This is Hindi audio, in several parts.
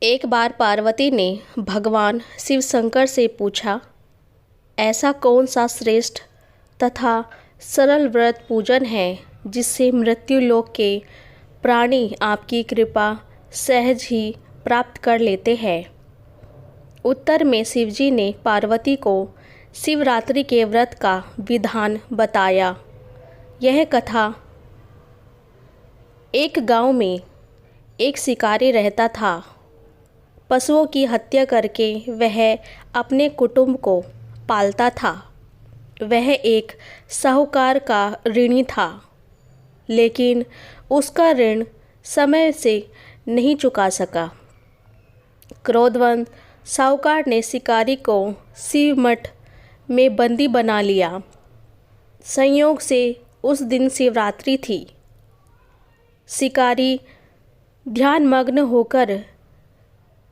एक बार पार्वती ने भगवान शिव शंकर से पूछा, ऐसा कौन सा श्रेष्ठ तथा सरल व्रत पूजन है जिससे मृत्यु लोक के प्राणी आपकी कृपा सहज ही प्राप्त कर लेते हैं। उत्तर में शिवजी ने पार्वती को शिवरात्रि के व्रत का विधान बताया। यह कथा एक गांव में एक शिकारी रहता था। पशुओं की हत्या करके वह अपने कुटुंब को पालता था। वह एक साहूकार का ऋणी था, लेकिन उसका ऋण समय से नहीं चुका सका। क्रोधवंत साहूकार ने शिकारी को शिव मठ में बंदी बना लिया। संयोग से उस दिन शिवरात्रि थी। शिकारी ध्यानमग्न होकर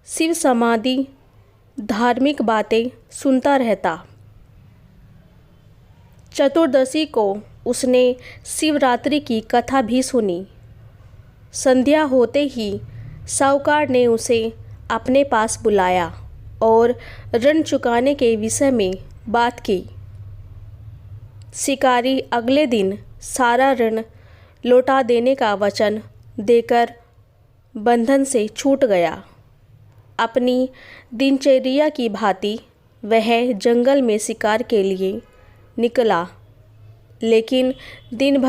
शिव समाधि धार्मिक बातें सुनता रहता। चतुर्दशी को उसने शिवरात्रि की कथा भी सुनी। संध्या होते ही साहूकार ने उसे अपने पास बुलाया और ऋण चुकाने के विषय में बात की। शिकारी अगले दिन सारा ऋण लौटा देने का वचन देकर बंधन से छूट गया। अपनी दिनचर्या की भांति वह जंगल में शिकार के लिए निकला, लेकिन दिन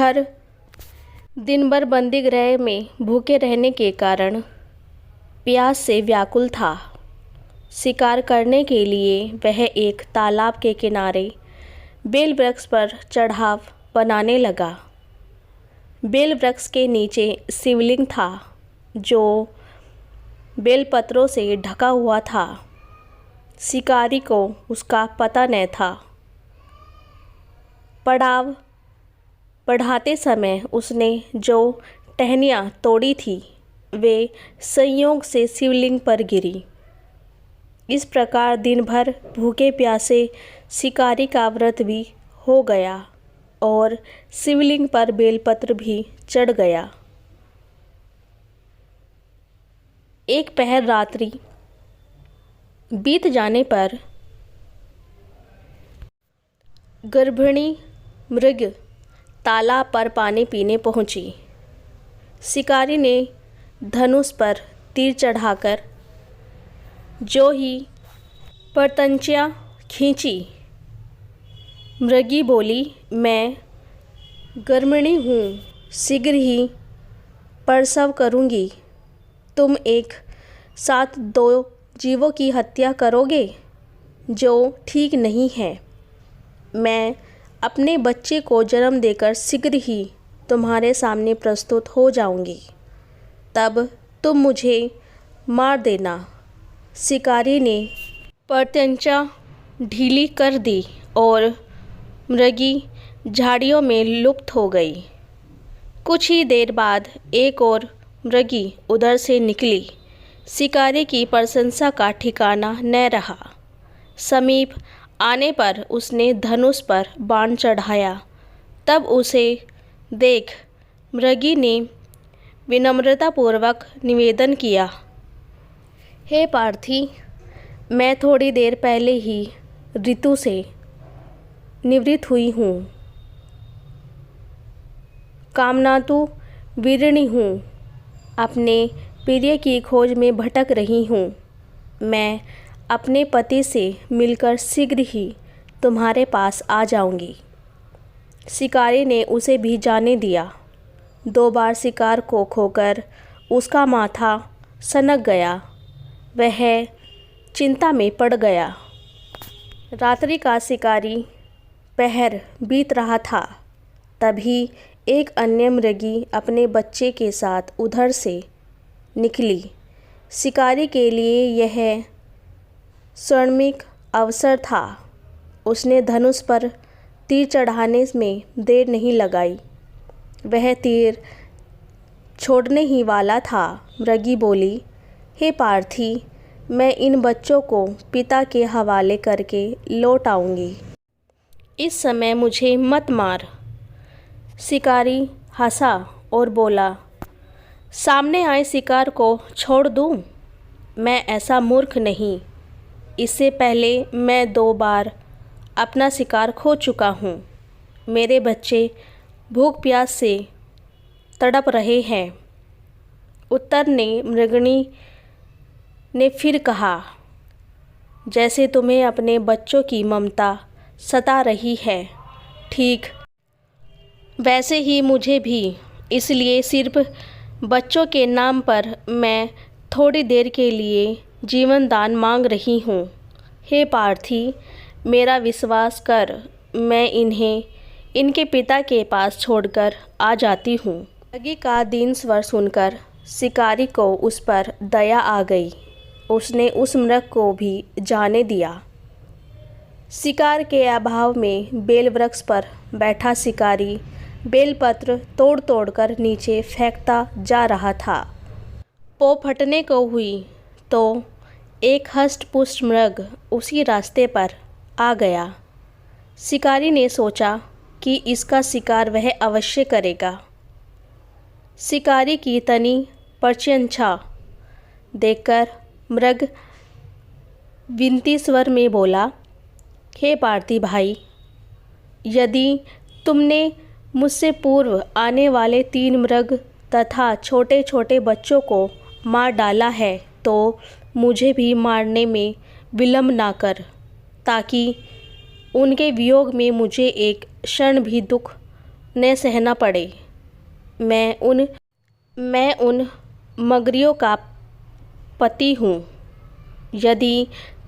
भर बंदीगृह में भूखे रहने के कारण प्यास से व्याकुल था। शिकार करने के लिए वह एक तालाब के किनारे बेल वृक्ष पर चढ़ाव बनाने लगा। बेल वृक्ष के नीचे शिवलिंग था, जो बेलपत्रों से ढका हुआ था। शिकारी को उसका पता न था। पड़ाव बढ़ाते समय उसने जो टहनियाँ तोड़ी थी, वे संयोग से शिवलिंग पर गिरी। इस प्रकार दिन भर भूखे प्यासे शिकारी का व्रत भी हो गया और शिवलिंग पर बेलपत्र भी चढ़ गया। एक पहर रात्रि बीत जाने पर गर्भिणी मृग तालाब पर पानी पीने पहुंची। शिकारी ने धनुष पर तीर चढ़ाकर जो ही परतंचियाँ खींची, मृगी बोली, मैं गर्भिणी हूँ, शीघ्र ही प्रसव करूँगी। तुम एक साथ 2 जीवों की हत्या करोगे, जो ठीक नहीं है। मैं अपने बच्चे को जन्म देकर शीघ्र ही तुम्हारे सामने प्रस्तुत हो जाऊंगी, तब तुम मुझे मार देना। शिकारी ने प्रत्यंचा ढीली कर दी और मृगी झाड़ियों में लुप्त हो गई। कुछ ही देर बाद एक और मृगी उधर से निकली। शिकारी की प्रशंसा का ठिकाना न रहा। समीप आने पर उसने धनुष पर बाण चढ़ाया। तब उसे देख मृगी ने विनम्रतापूर्वक निवेदन किया, हे पार्थी, मैं थोड़ी देर पहले ही ऋतु से निवृत्त हुई हूँ। कामनातु वीरिणी हूँ। अपने प्रिय की खोज में भटक रही हूँ। मैं अपने पति से मिलकर शीघ्र ही तुम्हारे पास आ जाऊंगी। शिकारी ने उसे भी जाने दिया। 2 बार शिकार को खोकर उसका माथा सनक गया। वह चिंता में पड़ गया। रात्रि का शिकारी पहर बीत रहा था। तभी एक अन्य मृगी अपने बच्चे के साथ उधर से निकली। शिकारी के लिए यह स्वर्णिम अवसर था। उसने धनुष पर तीर चढ़ाने में देर नहीं लगाई। वह तीर छोड़ने ही वाला था। मृगी बोली, हे पार्थी, मैं इन बच्चों को पिता के हवाले करके लौट आऊँगी। इस समय मुझे मत मार। शिकारी हंसा और बोला, सामने आए शिकार को छोड़ दूँ? मैं ऐसा मूर्ख नहीं। इससे पहले मैं 2 बार अपना शिकार खो चुका हूँ। मेरे बच्चे भूख प्यास से तड़प रहे हैं। उत्तर ने मृगनी ने फिर कहा, जैसे तुम्हें अपने बच्चों की ममता सता रही है, ठीक वैसे ही मुझे भी। इसलिए सिर्फ बच्चों के नाम पर मैं थोड़ी देर के लिए जीवन दान मांग रही हूँ। हे पार्थी, मेरा विश्वास कर, मैं इन्हें इनके पिता के पास छोड़कर आ जाती हूँ। मृगी का दीन स्वर सुनकर शिकारी को उस पर दया आ गई। उसने उस मृग को भी जाने दिया। शिकार के अभाव में बेल वृक्ष पर बैठा शिकारी बेलपत्र तोड़ तोड़ कर नीचे फेंकता जा रहा था। पौ फटने को हुई तो एक हष्ट-पुष्ट मृग उसी रास्ते पर आ गया। शिकारी ने सोचा कि इसका शिकार वह अवश्य करेगा। शिकारी की तनी प्रशंसा देखकर मृग विनती स्वर में बोला, हे पार्थी भाई, यदि तुमने मुझसे पूर्व आने वाले 3 मृग तथा छोटे छोटे बच्चों को मार डाला है तो मुझे भी मारने में विलंब ना कर, ताकि उनके वियोग में मुझे एक क्षण भी दुख न सहना पड़े। मैं उन मगरियों का पति हूँ। यदि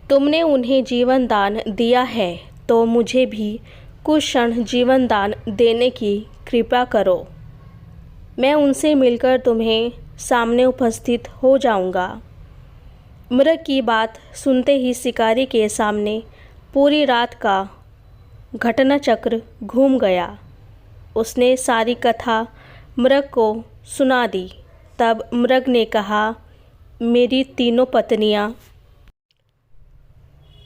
तुमने उन्हें जीवन दान दिया है तो मुझे भी कुछ क्षण जीवन दान देने की कृपा करो। मैं उनसे मिलकर तुम्हें सामने उपस्थित हो जाऊंगा। मृग की बात सुनते ही शिकारी के सामने पूरी रात का घटनाचक्र घूम गया। उसने सारी कथा मृग को सुना दी। तब मृग ने कहा, मेरी तीनों पत्नियां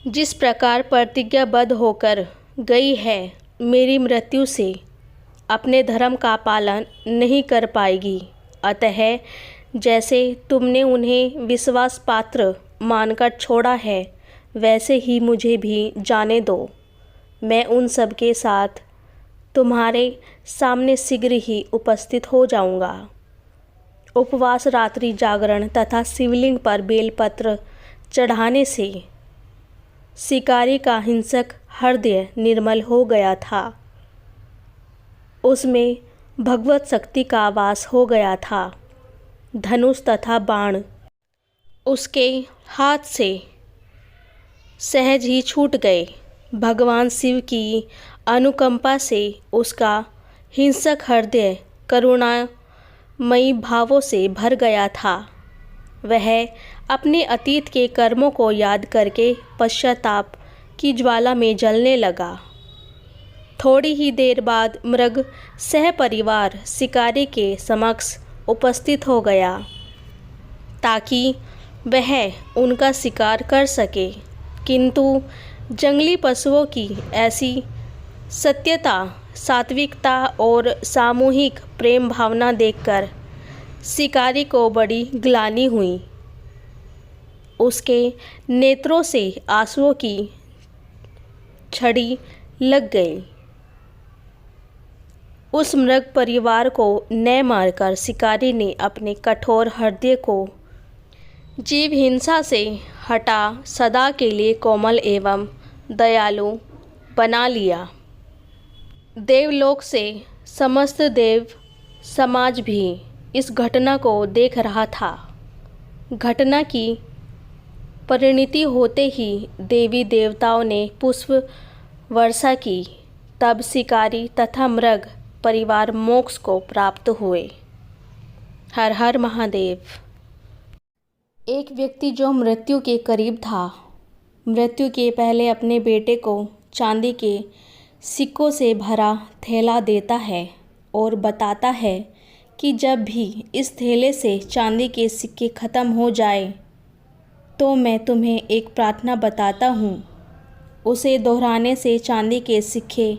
जिस प्रकार प्रतिज्ञाबद्ध होकर गई है, मेरी मृत्यु से अपने धर्म का पालन नहीं कर पाएगी। अतः जैसे तुमने उन्हें विश्वास पात्र मानकर छोड़ा है, वैसे ही मुझे भी जाने दो। मैं उन सब के साथ तुम्हारे सामने शीघ्र ही उपस्थित हो जाऊंगा। उपवास, रात्रि जागरण तथा शिवलिंग पर बेलपत्र चढ़ाने से शिकारी का हिंसक हृदय निर्मल हो गया था। उसमें भगवत शक्ति का वास हो गया था। धनुष तथा बाण उसके हाथ से सहज ही छूट गए। भगवान शिव की अनुकंपा से उसका हिंसक हृदय करुणामयी भावों से भर गया था। वह अपने अतीत के कर्मों को याद करके पश्चाताप की ज्वाला में जलने लगा। थोड़ी ही देर बाद मृग सहपरिवार शिकारी के समक्ष उपस्थित हो गया, ताकि वह उनका शिकार कर सके। किंतु जंगली पशुओं की ऐसी सत्यता, सात्विकता और सामूहिक प्रेम भावना देखकर शिकारी को बड़ी ग्लानि हुई। उसके नेत्रों से आंसुओं की छड़ी लग गई। उस मृग परिवार को न मारकर शिकारी ने अपने कठोर हृदय को जीव हिंसा से हटा सदा के लिए कोमल एवं दयालु बना लिया। देवलोक से समस्त देव समाज भी इस घटना को देख रहा था। घटना की परिणति होते ही देवी देवताओं ने पुष्प वर्षा की। तब शिकारी तथा मृग परिवार मोक्ष को प्राप्त हुए। हर हर महादेव। एक व्यक्ति जो मृत्यु के करीब था, मृत्यु के पहले अपने बेटे को चांदी के सिक्कों से भरा थैला देता है और बताता है कि जब भी इस थैले से चांदी के सिक्के ख़त्म हो जाए तो मैं तुम्हें एक प्रार्थना बताता हूँ। उसे दोहराने से चांदी के सिक्के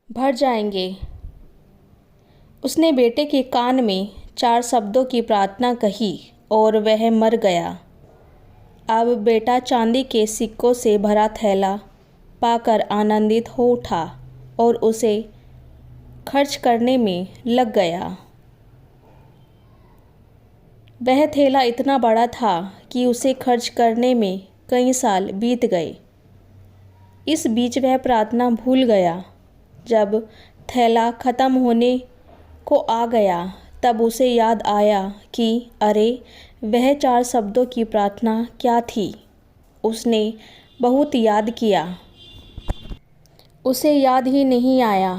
भर जाएंगे। उसने बेटे के कान में 4 शब्दों की प्रार्थना कही और वह मर गया। अब बेटा चांदी के सिक्कों से भरा थैला पाकर आनंदित हो उठा और उसे खर्च करने में लग गया। वह थैला इतना बड़ा था कि उसे खर्च करने में कई साल बीत गए। इस बीच वह प्रार्थना भूल गया। जब थैला ख़त्म होने को आ गया तब उसे याद आया कि अरे वह 4 शब्दों की प्रार्थना क्या थी। उसने बहुत याद किया, उसे याद ही नहीं आया।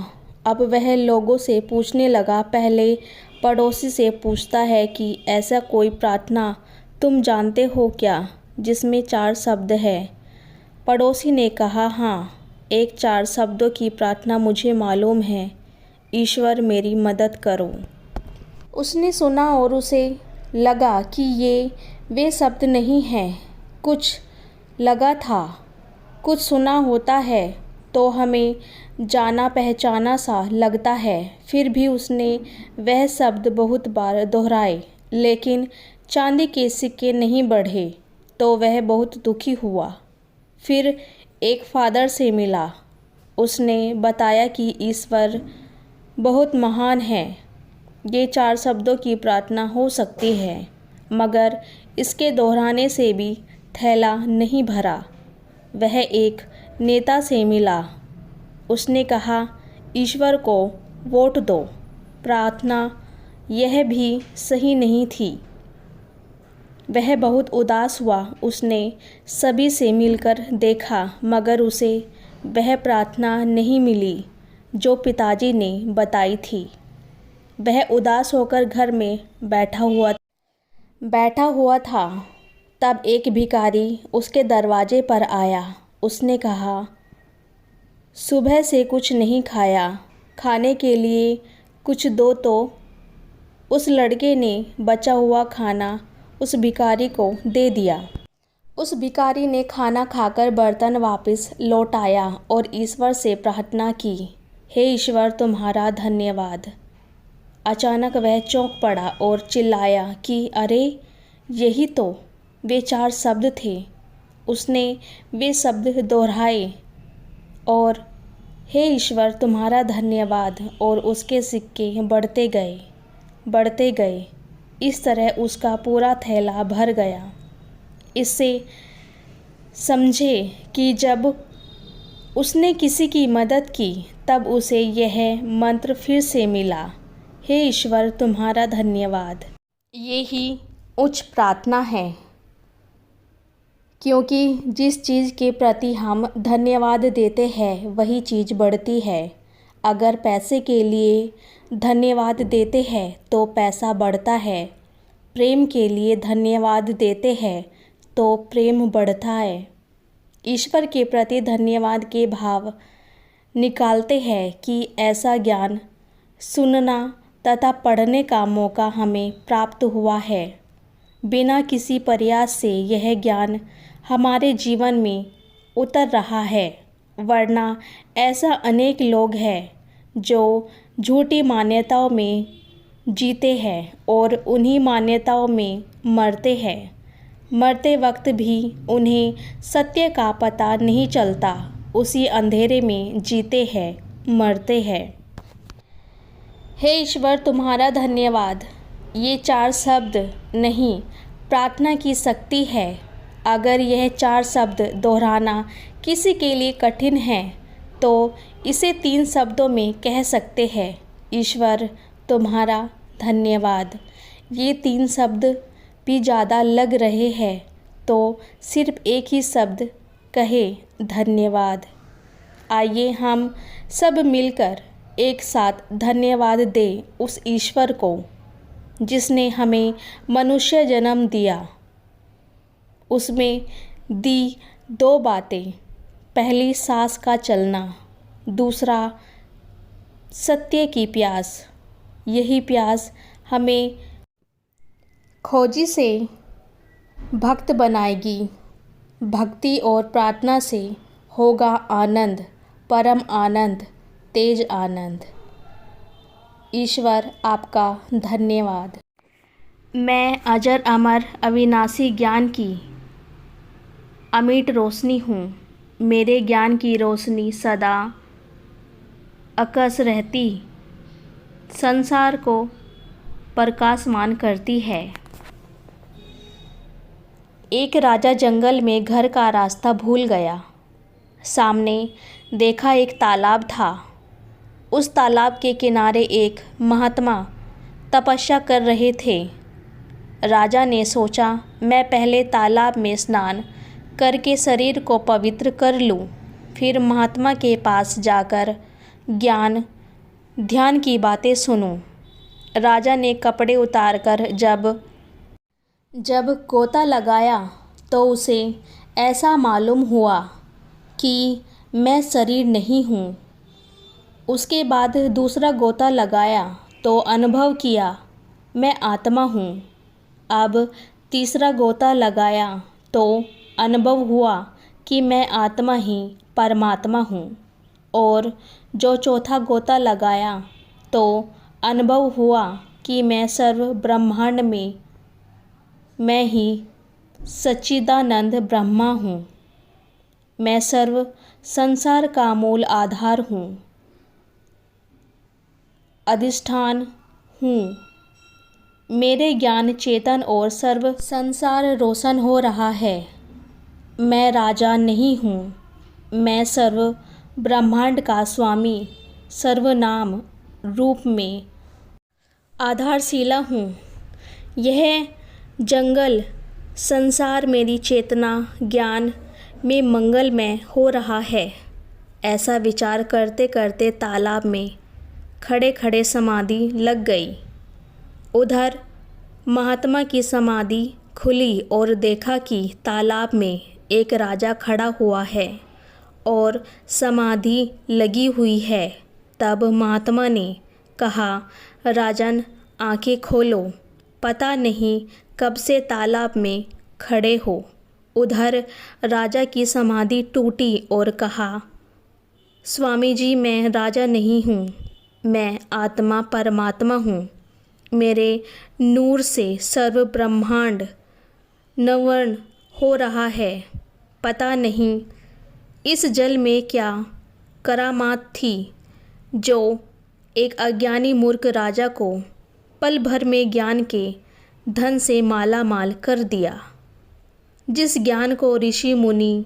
अब वह लोगों से पूछने लगा। पहले पड़ोसी से पूछता है कि ऐसा कोई प्रार्थना तुम जानते हो क्या जिसमें 4 शब्द है। पड़ोसी ने कहा, हाँ, एक 4 शब्दों की प्रार्थना मुझे मालूम है, ईश्वर मेरी मदद करो। उसने सुना और उसे लगा कि ये वे शब्द नहीं हैं। कुछ लगा था, कुछ सुना होता है तो हमें जाना पहचाना सा लगता है। फिर भी उसने वह शब्द बहुत बार दोहराए, लेकिन चांदी के सिक्के नहीं बढ़े तो वह बहुत दुखी हुआ। फिर एक फादर से मिला। उसने बताया कि ईश्वर बहुत महान है। ये 4 शब्दों की प्रार्थना हो सकती है, मगर इसके दोहराने से भी थैला नहीं भरा। वह एक नेता से मिला। उसने कहा, ईश्वर को वोट दो। प्रार्थना यह भी सही नहीं थी। वह बहुत उदास हुआ। उसने सभी से मिलकर देखा, मगर उसे वह प्रार्थना नहीं मिली जो पिताजी ने बताई थी। वह उदास होकर घर में बैठा हुआ था। तब एक भिखारी उसके दरवाजे पर आया। उसने कहा, सुबह से कुछ नहीं खाया, खाने के लिए कुछ दो। तो उस लड़के ने बचा हुआ खाना उस भिखारी को दे दिया। उस भिखारी ने खाना खाकर बर्तन वापस लौटाया और ईश्वर से प्रार्थना की, हे ईश्वर तुम्हारा धन्यवाद। अचानक वह चौंक पड़ा और चिल्लाया कि अरे यही तो वे 4 शब्द थे। उसने वे शब्द दोहराए और हे ईश्वर तुम्हारा धन्यवाद, और उसके सिक्के बढ़ते गए। इस तरह उसका पूरा थैला भर गया। इससे समझे कि जब उसने किसी की मदद की तब उसे यह मंत्र फिर से मिला, हे ईश्वर तुम्हारा धन्यवाद। ये ही उच्च प्रार्थना है, क्योंकि जिस चीज़ के प्रति हम धन्यवाद देते हैं वही चीज़ बढ़ती है। अगर पैसे के लिए धन्यवाद देते हैं तो पैसा बढ़ता है। प्रेम के लिए धन्यवाद देते हैं तो प्रेम बढ़ता है। ईश्वर के प्रति धन्यवाद के भाव निकालते हैं कि ऐसा ज्ञान सुनना तथा पढ़ने का मौका हमें प्राप्त हुआ है। बिना किसी प्रयास से यह ज्ञान हमारे जीवन में उतर रहा है, वरना ऐसा अनेक लोग हैं जो झूठी मान्यताओं में जीते हैं और उन्हीं मान्यताओं में मरते हैं। मरते वक्त भी उन्हें सत्य का पता नहीं चलता, उसी अंधेरे में जीते हैं, मरते हैं। हे ईश्वर तुम्हारा धन्यवाद, ये 4 शब्द नहीं, प्रार्थना की शक्ति है। अगर यह 4 शब्द दोहराना किसी के लिए कठिन है तो इसे 3 शब्दों में कह सकते हैं, ईश्वर तुम्हारा धन्यवाद। ये 3 शब्द भी ज़्यादा लग रहे हैं तो सिर्फ एक ही शब्द कहे, धन्यवाद। आइए हम सब मिलकर एक साथ धन्यवाद दें उस ईश्वर को जिसने हमें मनुष्य जन्म दिया। उसमें दी 2 बातें, पहली सांस का चलना, दूसरा सत्य की प्यास। यही प्यास हमें खोजी से भक्त बनाएगी। भक्ति और प्रार्थना से होगा आनंद, परम आनंद, तेज आनंद। ईश्वर आपका धन्यवाद। मैं अजर अमर अविनाशी ज्ञान की अमिट रोशनी हूँ। मेरे ज्ञान की रोशनी सदा अकस रहती, संसार को प्रकाशमान करती है। एक राजा जंगल में घर का रास्ता भूल गया। सामने देखा एक तालाब था। उस तालाब के किनारे एक महात्मा तपस्या कर रहे थे। राजा ने सोचा, मैं पहले तालाब में स्नान करके शरीर को पवित्र कर लूं, फिर महात्मा के पास जाकर ध्यान की बातें सुनूं। राजा ने कपड़े उतारकर जब गोता लगाया तो उसे ऐसा मालूम हुआ कि मैं शरीर नहीं हूँ। उसके बाद दूसरा गोता लगाया तो अनुभव किया मैं आत्मा हूँ। अब तीसरा गोता लगाया तो अनुभव हुआ कि मैं आत्मा ही परमात्मा हूँ। और जो चौथा गोता लगाया तो अनुभव हुआ कि मैं सर्व ब्रह्मांड में मैं ही सच्चिदानंद ब्रह्मा हूँ। मैं सर्व संसार का मूल आधार हूँ, अधिष्ठान हूँ। मेरे ज्ञान चेतन और सर्व संसार रोशन हो रहा है। मैं राजा नहीं हूँ, मैं सर्व ब्रह्मांड का स्वामी सर्वनाम रूप में आधारशिला हूँ। यह जंगल संसार मेरी चेतना ज्ञान में मंगलमय हो रहा है। ऐसा विचार करते करते तालाब में खड़े खड़े समाधि लग गई। उधर महात्मा की समाधि खुली और देखा कि तालाब में एक राजा खड़ा हुआ है और समाधि लगी हुई है। तब महात्मा ने कहा, राजन, आंखें खोलो, पता नहीं कब से तालाब में खड़े हो। उधर राजा की समाधि टूटी और कहा, स्वामी जी, मैं राजा नहीं हूँ, मैं आत्मा परमात्मा हूँ। मेरे नूर से सर्व ब्रह्मांड नवर्ण हो रहा है। पता नहीं इस जल में क्या करामात थी जो एक अज्ञानी मूर्ख राजा को पल भर में ज्ञान के धन से माला माल कर दिया। जिस ज्ञान को ऋषि मुनि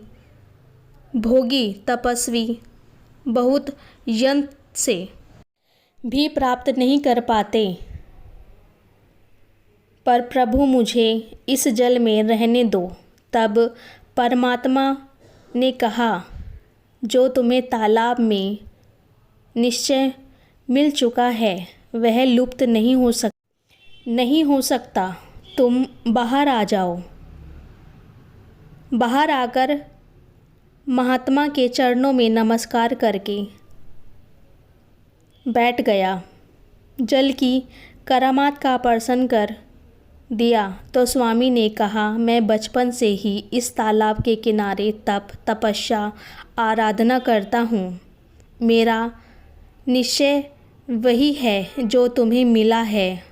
भोगी तपस्वी बहुत यत्न से भी प्राप्त नहीं कर पाते, पर प्रभु मुझे इस जल में रहने दो। तब परमात्मा ने कहा, जो तुम्हें तालाब में निश्चय मिल चुका है वह लुप्त नहीं हो सकता। तुम बाहर आ जाओ। बाहर आकर महात्मा के चरणों में नमस्कार करके बैठ गया। जल की करामात का प्रश्न कर दिया तो स्वामी ने कहा, मैं बचपन से ही इस तालाब के किनारे तपस्या आराधना करता हूँ। मेरा निश्चय वही है जो तुम्हें मिला है।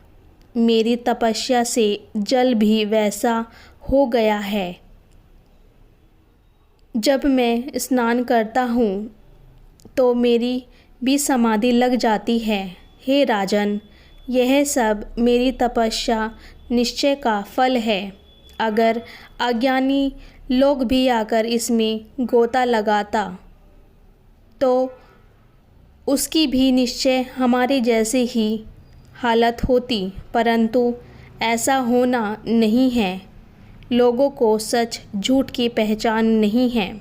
मेरी तपस्या से जल भी वैसा हो गया है। जब मैं स्नान करता हूँ तो मेरी भी समाधि लग जाती है। हे राजन, यह सब मेरी तपस्या निश्चय का फल है। अगर अज्ञानी लोग भी आकर इसमें गोता लगाता तो उसकी भी निश्चय हमारे जैसे ही हालत होती, परंतु ऐसा होना नहीं है। लोगों को सच झूठ की पहचान नहीं है।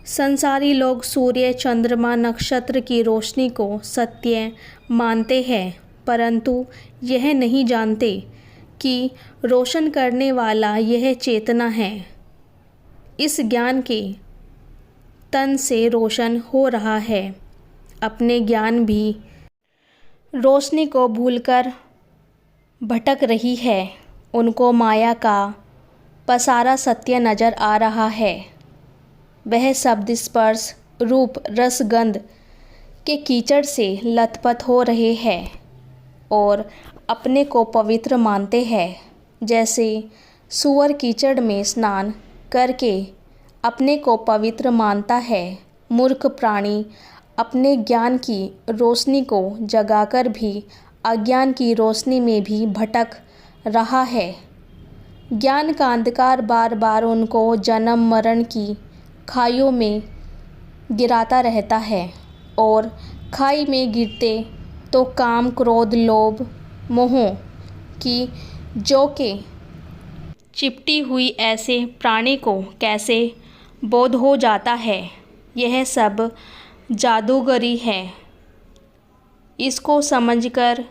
संसारी लोग सूर्य, चंद्रमा, नक्षत्र की रोशनी को सत्य मानते हैं, परंतु यह नहीं जानते कि रोशन करने वाला यह चेतना है। इस ज्ञान के तन से रोशन हो रहा है। अपने ज्ञान भी रोशनी को भूलकर भटक रही है। उनको माया का पसारा सत्य नज़र आ रहा है। वह शब्द, स्पर्श, रूप, रस, गंध के कीचड़ से लथपथ हो रहे हैं और अपने को पवित्र मानते हैं। जैसे सूअर कीचड़ में स्नान करके अपने को पवित्र मानता है। मूर्ख प्राणी अपने ज्ञान की रोशनी को जगाकर भी अज्ञान की रोशनी में भी भटक रहा है। ज्ञान का अंधकार बार बार उनको जन्म मरण की खाइयों में गिराता रहता है और खाई में गिरते तो काम क्रोध लोभ मोह की जोके चिपटी हुई ऐसे प्राणी को कैसे बोध हो जाता है यह सब जादूगरी है। इसको समझकर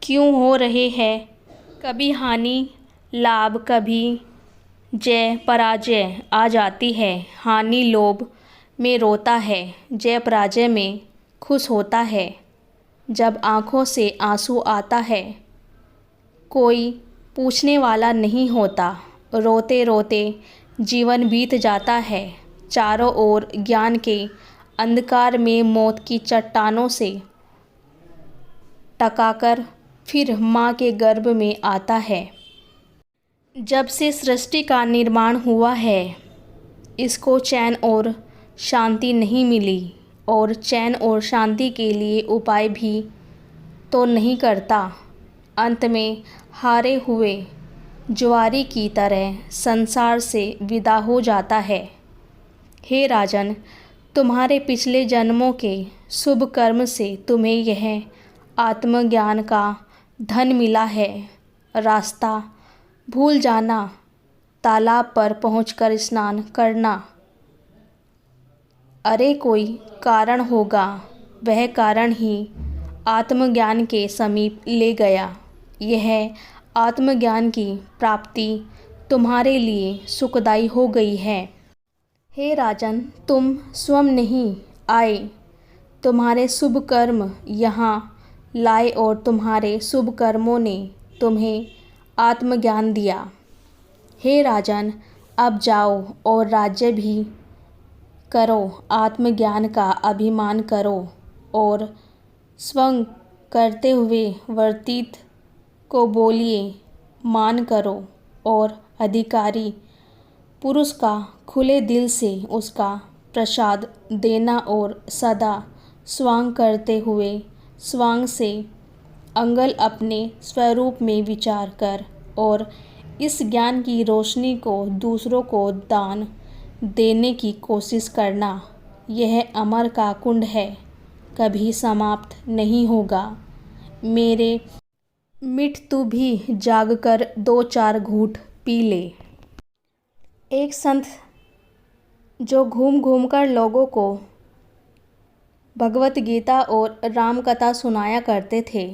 क्यों हो रहे हैं कभी हानि लाभ कभी जय पराजय आ जाती है। हानि लोभ में रोता है, जय पराजय में खुश होता है। जब आँखों से आंसू आता है कोई पूछने वाला नहीं होता। रोते रोते जीवन बीत जाता है। चारों ओर ज्ञान के अंधकार में मौत की चट्टानों से टकराकर फिर माँ के गर्भ में आता है। जब से सृष्टि का निर्माण हुआ है इसको चैन और शांति नहीं मिली और चैन और शांति के लिए उपाय भी तो नहीं करता। अंत में हारे हुए जुआरी की तरह संसार से विदा हो जाता है। हे राजन, तुम्हारे पिछले जन्मों के शुभ कर्म से तुम्हें यह आत्मज्ञान का धन मिला है। रास्ता भूल जाना, तालाब पर पहुंचकर स्नान करना। अरे कोई कारण होगा, वह कारण ही आत्मज्ञान के समीप ले गया। यह आत्मज्ञान की प्राप्ति तुम्हारे लिए सुखदायी हो गई है। हे राजन, तुम स्वयं नहीं आए, तुम्हारे शुभ कर्म यहाँ लाए और तुम्हारे शुभ कर्मों ने तुम्हें आत्मज्ञान दिया। हे राजन, अब जाओ और राज्य भी करो, आत्मज्ञान का अभिमान करो और स्वयं करते हुए वर्तित को बोलिए मान करो और अधिकारी पुरुष का खुले दिल से उसका प्रसाद देना और सदा स्वांग करते हुए स्वांग से अंगल अपने स्वरूप में विचार कर और इस ज्ञान की रोशनी को दूसरों को दान देने की कोशिश करना। यह अमर का कुंड है, कभी समाप्त नहीं होगा। मेरे मिट तू भी जागकर 2-4 घूंट पी ले। एक संत जो घूम घूम कर लोगों को भगवत गीता और राम कथा सुनाया करते थे।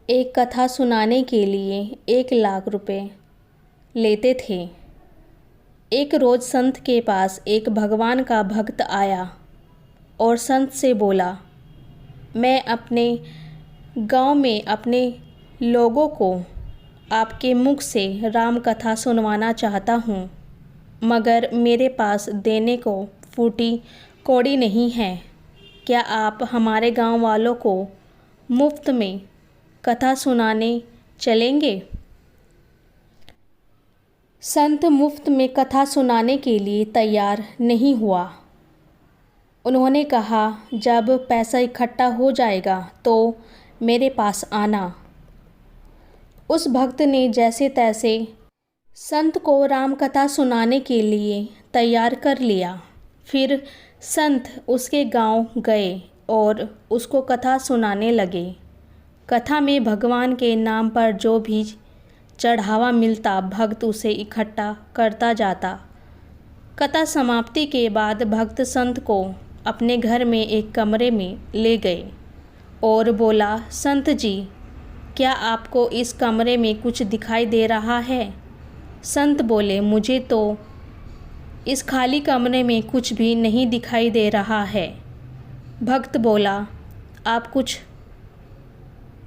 एक कथा सुनाने के लिए 1 लाख रुपए लेते थे। एक रोज़ संत के पास एक भगवान का भक्त आया और संत से बोला, मैं अपने गांव में अपने लोगों को आपके मुख से राम कथा सुनवाना चाहता हूँ, मगर मेरे पास देने को फूटी कौड़ी नहीं है। क्या आप हमारे गांव वालों को मुफ्त में कथा सुनाने चलेंगे? संत मुफ्त में कथा सुनाने के लिए तैयार नहीं हुआ। उन्होंने कहा, जब पैसा इकट्ठा हो जाएगा तो मेरे पास आना। उस भक्त ने जैसे तैसे संत को राम कथा सुनाने के लिए तैयार कर लिया। फिर संत उसके गांव गए और उसको कथा सुनाने लगे। कथा में भगवान के नाम पर जो भी चढ़ावा मिलता भक्त उसे इकट्ठा करता जाता। कथा समाप्ति के बाद भक्त संत को अपने घर में एक कमरे में ले गए और बोला, संत जी, क्या आपको इस कमरे में कुछ दिखाई दे रहा है? संत बोले, मुझे तो इस खाली कमरे में कुछ भी नहीं दिखाई दे रहा है। भक्त बोला, आप कुछ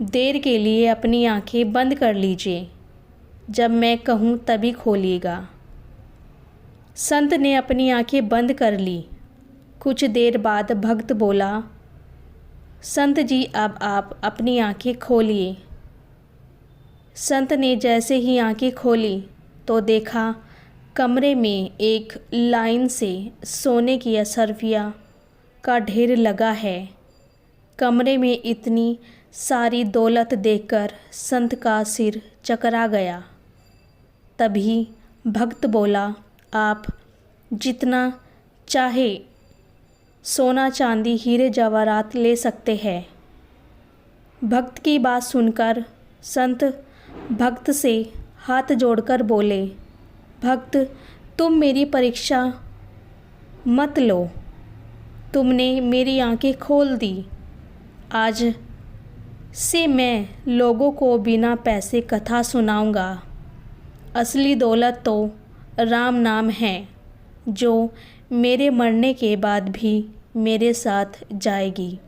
देर के लिए अपनी आंखें बंद कर लीजिए, जब मैं कहूँ तभी खोलिएगा। संत ने अपनी आंखें बंद कर ली। कुछ देर बाद भक्त बोला, संत जी, अब आप अपनी आंखें खोलिए। संत ने जैसे ही आंखें खोली तो देखा कमरे में एक लाइन से सोने की असरफिया का ढेर लगा है। कमरे में इतनी सारी दौलत देखकर संत का सिर चकरा गया। तभी भक्त बोला, आप जितना चाहे सोना चांदी हीरे जवाहरात ले सकते हैं। भक्त की बात सुनकर संत भक्त से हाथ जोड़कर बोले, भक्त तुम मेरी परीक्षा मत लो, तुमने मेरी आंखें खोल दी। आज से मैं लोगों को बिना पैसे कथा सुनाऊंगा। असली दौलत तो राम नाम है, जो मेरे मरने के बाद भी मेरे साथ जाएगी।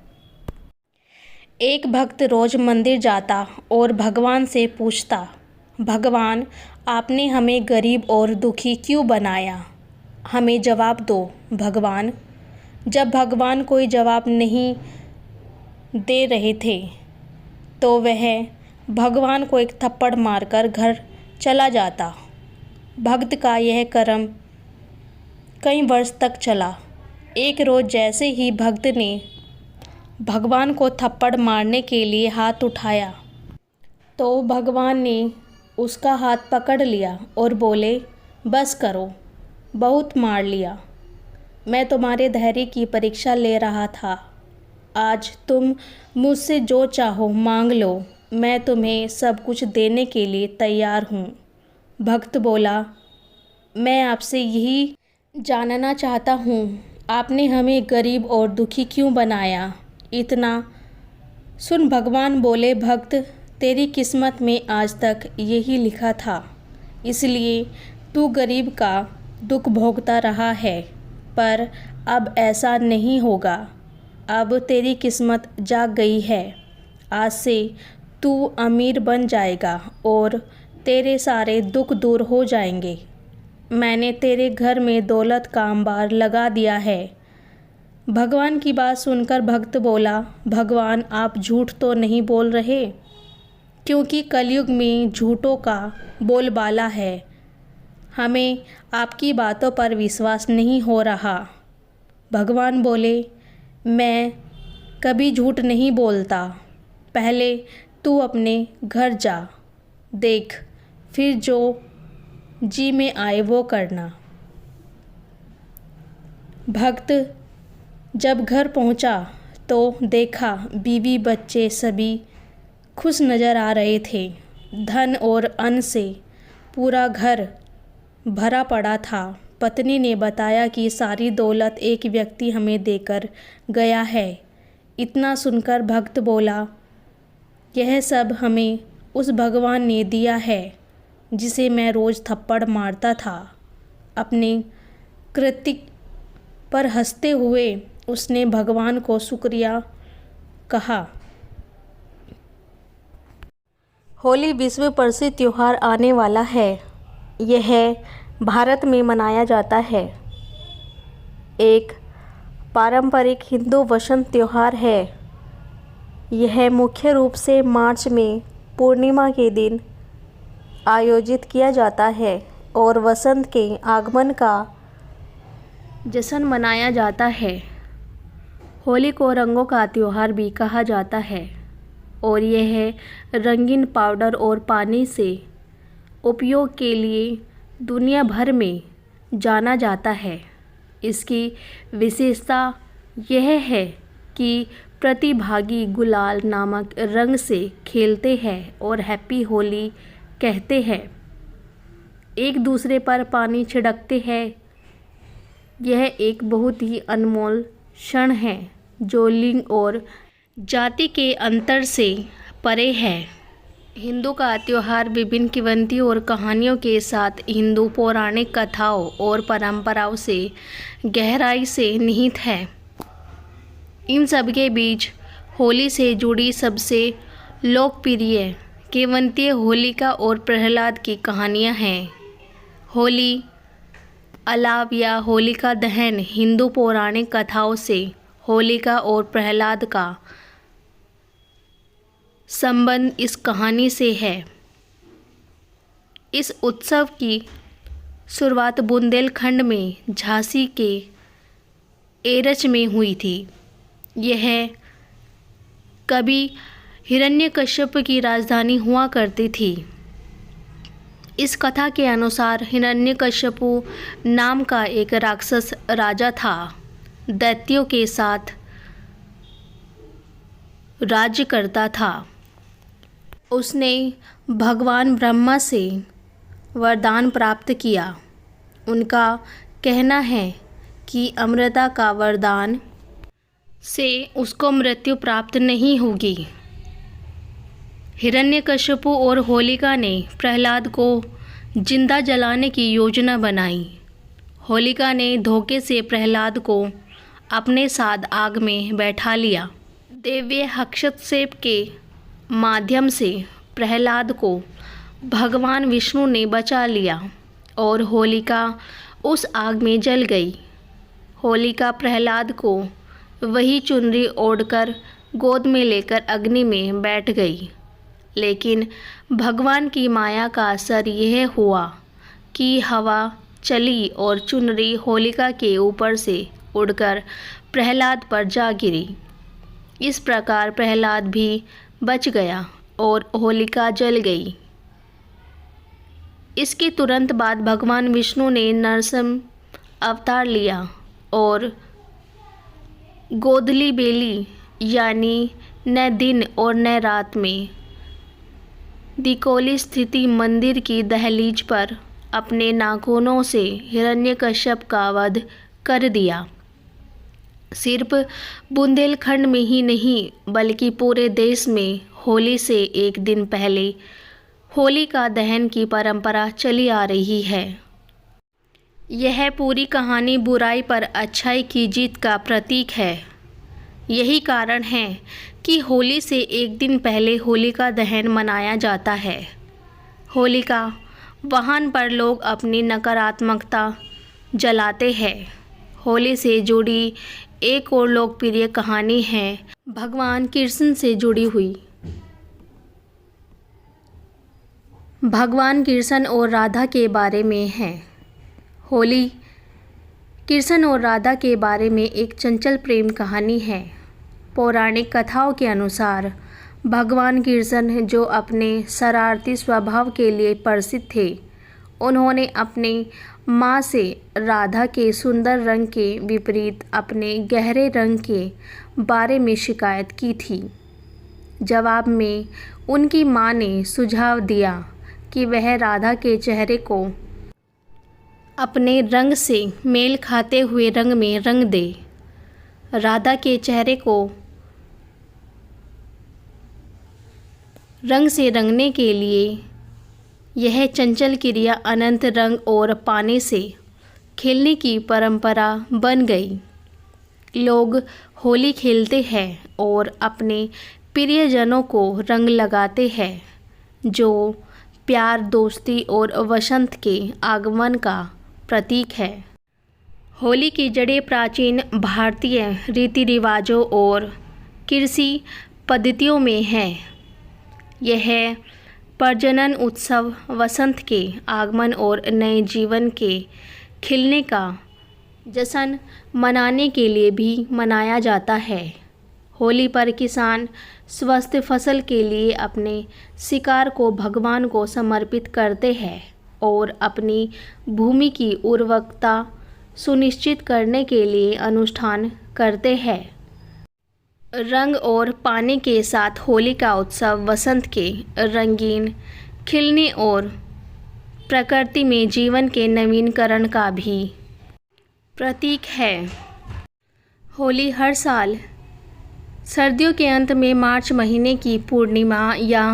एक भक्त रोज़ मंदिर जाता और भगवान से पूछता, भगवान आपने हमें गरीब और दुखी क्यों बनाया? हमें जवाब दो भगवान। जब भगवान कोई जवाब नहीं दे रहे थे तो वह भगवान को एक थप्पड़ मारकर घर चला जाता। भक्त का यह कर्म कई वर्ष तक चला। एक रोज़ जैसे ही भक्त ने भगवान को थप्पड़ मारने के लिए हाथ उठाया तो भगवान ने उसका हाथ पकड़ लिया और बोले, बस करो, बहुत मार लिया। मैं तुम्हारे धैर्य की परीक्षा ले रहा था। आज तुम मुझसे जो चाहो मांग लो, मैं तुम्हें सब कुछ देने के लिए तैयार हूँ। भक्त बोला, मैं आपसे यही जानना चाहता हूँ, आपने हमें गरीब और दुखी क्यों बनाया? इतना सुन भगवान बोले, भक्त तेरी किस्मत में आज तक यही लिखा था, इसलिए तू गरीब का दुख भोगता रहा है। पर अब ऐसा नहीं होगा। अब तेरी किस्मत जाग गई है। आज से तू अमीर बन जाएगा और तेरे सारे दुख दूर हो जाएंगे। मैंने तेरे घर में दौलत का अंबार लगा दिया है। भगवान की बात सुनकर भक्त बोला, भगवान आप झूठ तो नहीं बोल रहे? क्योंकि कलयुग में झूठों का बोलबाला है। हमें आपकी बातों पर विश्वास नहीं हो रहा। भगवान बोले, मैं कभी झूठ नहीं बोलता। पहले तू अपने घर जा, देख, फिर जो जी में आए वो करना। भक्त जब घर पहुंचा तो देखा बीवी बच्चे सभी खुश नज़र आ रहे थे। धन और अन्न से पूरा घर भरा पड़ा था। पत्नी ने बताया कि सारी दौलत एक व्यक्ति हमें देकर गया है। इतना सुनकर भक्त बोला, यह सब हमें उस भगवान ने दिया है जिसे मैं रोज़ थप्पड़ मारता था। अपने कृत्य पर हंसते हुए उसने भगवान को शुक्रिया कहा। होली विश्व प्रसिद्ध त्यौहार आने वाला है। यह भारत में मनाया जाता है। एक पारंपरिक हिंदू वसंत त्यौहार है। यह मुख्य रूप से मार्च में पूर्णिमा के दिन आयोजित किया जाता है और वसंत के आगमन का जश्न मनाया जाता है। होली को रंगों का त्यौहार भी कहा जाता है और यह रंगीन पाउडर और पानी से उपयोग के लिए दुनिया भर में जाना जाता है। इसकी विशेषता यह है कि प्रतिभागी गुलाल नामक रंग से खेलते हैं और हैप्पी होली कहते हैं, एक दूसरे पर पानी छिड़कते हैं। यह एक बहुत ही अनमोल क्षण है जो लिंग और जाति के अंतर से परे है। हिंदू का त्यौहार विभिन्न किंवदंतियों और कहानियों के साथ हिंदू पौराणिक कथाओं और परंपराओं से गहराई से निहित है। इन सब के बीच होली से जुड़ी सबसे लोकप्रिय किंवदंती होलिका और प्रहलाद की कहानियाँ हैं। होली अलाव या होलिका दहन हिंदू पौराणिक कथाओं से होलिका और प्रहलाद का संबंध इस कहानी से है। इस उत्सव की शुरुआत बुंदेलखंड में झांसी के एरच में हुई थी। यह कभी हिरण्यकश्यप की राजधानी हुआ करती थी। इस कथा के अनुसार हिरण्यकश्यपु नाम का एक राक्षस राजा था। दैत्यों के साथ राज्य करता था। उसने भगवान ब्रह्मा से वरदान प्राप्त किया। उनका कहना है कि अमृता का वरदान से उसको मृत्यु प्राप्त नहीं होगी। हिरण्यकश्यपु और होलिका ने प्रहलाद को जिंदा जलाने की योजना बनाई। होलिका ने धोखे से प्रहलाद को अपने साथ आग में बैठा लिया। दैवीय हस्तक्षेप के माध्यम से प्रहलाद को भगवान विष्णु ने बचा लिया और होलिका उस आग में जल गई। होलिका प्रहलाद को वही चुनरी ओढ़कर गोद में लेकर अग्नि में बैठ गई। लेकिन भगवान की माया का असर यह हुआ कि हवा चली और चुनरी होलिका के ऊपर से उड़कर प्रहलाद पर जा गिरी। इस प्रकार प्रहलाद भी बच गया और होलिका जल गई। इसके तुरंत बाद भगवान विष्णु ने नरसिंह अवतार लिया और गोधली बेली यानी न दिन और न रात में दिकोली स्थित मंदिर की दहलीज पर अपने नाखूनों से हिरण्यकश्यप का वध कर दिया। सिर्फ बुंदेलखंड में ही नहीं बल्कि पूरे देश में होली से एक दिन पहले होलिका दहन की परंपरा चली आ रही है। यह पूरी कहानी बुराई पर अच्छाई की जीत का प्रतीक है। यही कारण है कि होली से एक दिन पहले होलिका दहन मनाया जाता है। होलिका वाहन पर लोग अपनी नकारात्मकता जलाते हैं। होली से जुड़ी एक और लोकप्रिय कहानी है भगवान कृष्ण से जुड़ी हुई। भगवान कृष्ण और राधा के बारे में है। होली कृष्ण और राधा के बारे में एक चंचल प्रेम कहानी है। पौराणिक कथाओं के अनुसार भगवान कृष्ण जो अपने शरारती स्वभाव के लिए प्रसिद्ध थे, उन्होंने अपने माँ से राधा के सुंदर रंग के विपरीत अपने गहरे रंग के बारे में शिकायत की थी। जवाब में उनकी माँ ने सुझाव दिया कि वह राधा के चेहरे को अपने रंग से मेल खाते हुए रंग में रंग दे। राधा के चेहरे को रंग से रंगने के लिए यह चंचल क्रिया अनंत रंग और पानी से खेलने की परंपरा बन गई। लोग होली खेलते हैं और अपने प्रियजनों को रंग लगाते हैं, जो प्यार, दोस्ती और वसंत के आगमन का प्रतीक है। होली की जड़ें प्राचीन भारतीय रीति रिवाजों और कृषि पद्धतियों में है। यह प्रजनन उत्सव, वसंत के आगमन और नए जीवन के खिलने का जश्न मनाने के लिए भी मनाया जाता है। होली पर किसान स्वस्थ फसल के लिए अपने शिकार को भगवान को समर्पित करते हैं और अपनी भूमि की उर्वरकता सुनिश्चित करने के लिए अनुष्ठान करते हैं। रंग और पानी के साथ होली का उत्सव वसंत के रंगीन खिलने और प्रकृति में जीवन के नवीनीकरण का भी प्रतीक है। होली हर साल सर्दियों के अंत में मार्च महीने की पूर्णिमा या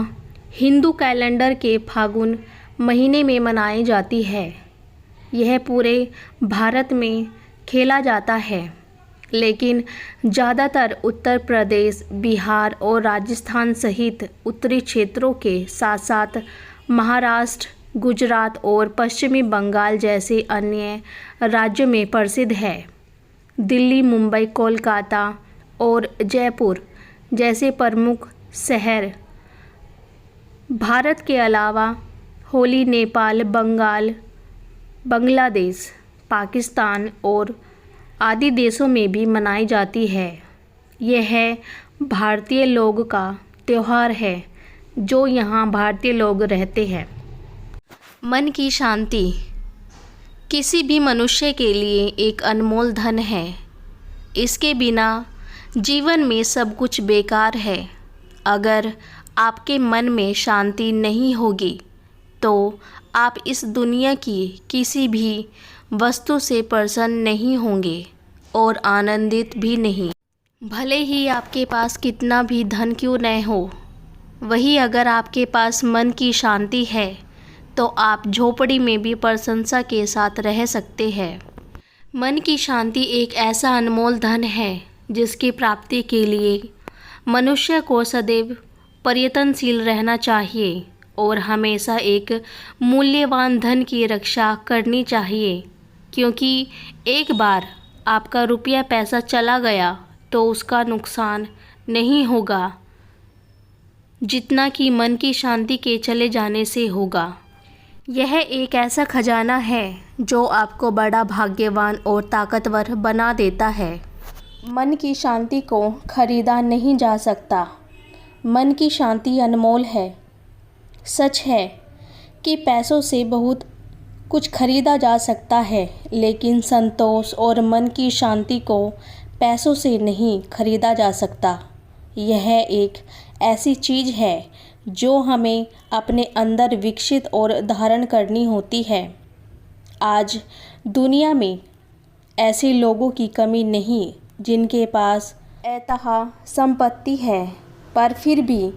हिंदू कैलेंडर के फागुन महीने में मनाई जाती है। यह पूरे भारत में खेला जाता है, लेकिन ज़्यादातर उत्तर प्रदेश, बिहार और राजस्थान सहित उत्तरी क्षेत्रों के साथ साथ महाराष्ट्र, गुजरात और पश्चिमी बंगाल जैसे अन्य राज्यों में प्रसिद्ध है। दिल्ली, मुंबई, कोलकाता और जयपुर जैसे प्रमुख शहर भारत के अलावा होली नेपाल, बंगाल, बांग्लादेश, पाकिस्तान और आदि देशों में भी मनाई जाती है। यह भारतीय लोग का त्यौहार है जो यहाँ भारतीय लोग रहते हैं। मन की शांति किसी भी मनुष्य के लिए एक अनमोल धन है। इसके बिना जीवन में सब कुछ बेकार है। अगर आपके मन में शांति नहीं होगी तो आप इस दुनिया की किसी भी वस्तु से प्रसन्न नहीं होंगे और आनंदित भी नहीं। भले ही आपके पास कितना भी धन क्यों न हो, वही अगर आपके पास मन की शांति है तो आप झोपड़ी में भी प्रशंसा के साथ रह सकते हैं। मन की शांति एक ऐसा अनमोल धन है जिसकी प्राप्ति के लिए मनुष्य को सदैव प्रयत्नशील रहना चाहिए और हमेशा एक मूल्यवान धन की रक्षा करनी चाहिए, क्योंकि एक बार आपका रुपया पैसा चला गया तो उसका नुकसान नहीं होगा जितना कि मन की शांति के चले जाने से होगा। यह एक ऐसा खजाना है जो आपको बड़ा भाग्यवान और ताकतवर बना देता है। मन की शांति को खरीदा नहीं जा सकता। मन की शांति अनमोल है। सच है कि पैसों से बहुत कुछ खरीदा जा सकता है, लेकिन संतोष और मन की शांति को पैसों से नहीं खरीदा जा सकता। यह एक ऐसी चीज़ है जो हमें अपने अंदर विकसित और धारण करनी होती है। आज दुनिया में ऐसे लोगों की कमी नहीं जिनके पास अथाह संपत्ति है, पर फिर भी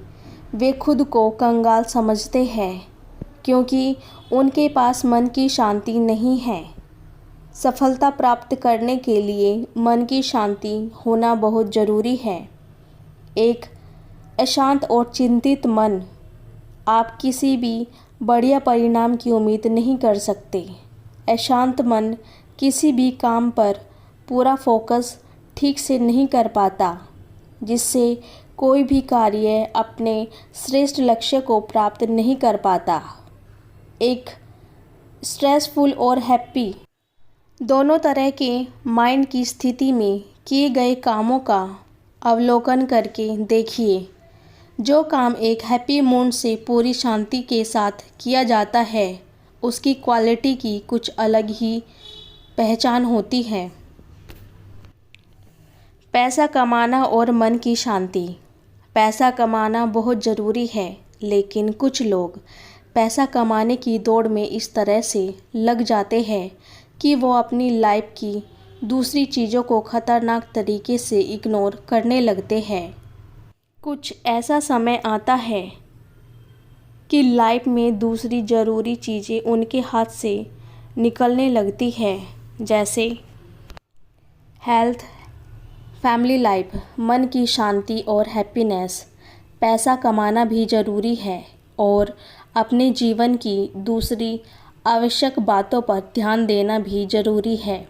वे खुद को कंगाल समझते हैं क्योंकि उनके पास मन की शांति नहीं है। सफलता प्राप्त करने के लिए मन की शांति होना बहुत ज़रूरी है। एक अशांत और चिंतित मन आप किसी भी बढ़िया परिणाम की उम्मीद नहीं कर सकते। अशांत मन किसी भी काम पर पूरा फोकस ठीक से नहीं कर पाता, जिससे कोई भी कार्य अपने श्रेष्ठ लक्ष्य को प्राप्त नहीं कर पाता। एक स्ट्रेसफुल और हैप्पी दोनों तरह के माइंड की स्थिति में किए गए कामों का अवलोकन करके देखिए। जो काम एक हैप्पी मूड से पूरी शांति के साथ किया जाता है, उसकी क्वालिटी की कुछ अलग ही पहचान होती है। पैसा कमाना और मन की शांति। पैसा कमाना बहुत ज़रूरी है, लेकिन कुछ लोग पैसा कमाने की दौड़ में इस तरह से लग जाते हैं कि वो अपनी लाइफ की दूसरी चीज़ों को ख़तरनाक तरीके से इग्नोर करने लगते हैं। कुछ ऐसा समय आता है कि लाइफ में दूसरी ज़रूरी चीज़ें उनके हाथ से निकलने लगती है, जैसे हेल्थ, फैमिली लाइफ, मन की शांति और हैप्पीनेस। पैसा कमाना भी ज़रूरी है और अपने जीवन की दूसरी आवश्यक बातों पर ध्यान देना भी ज़रूरी है।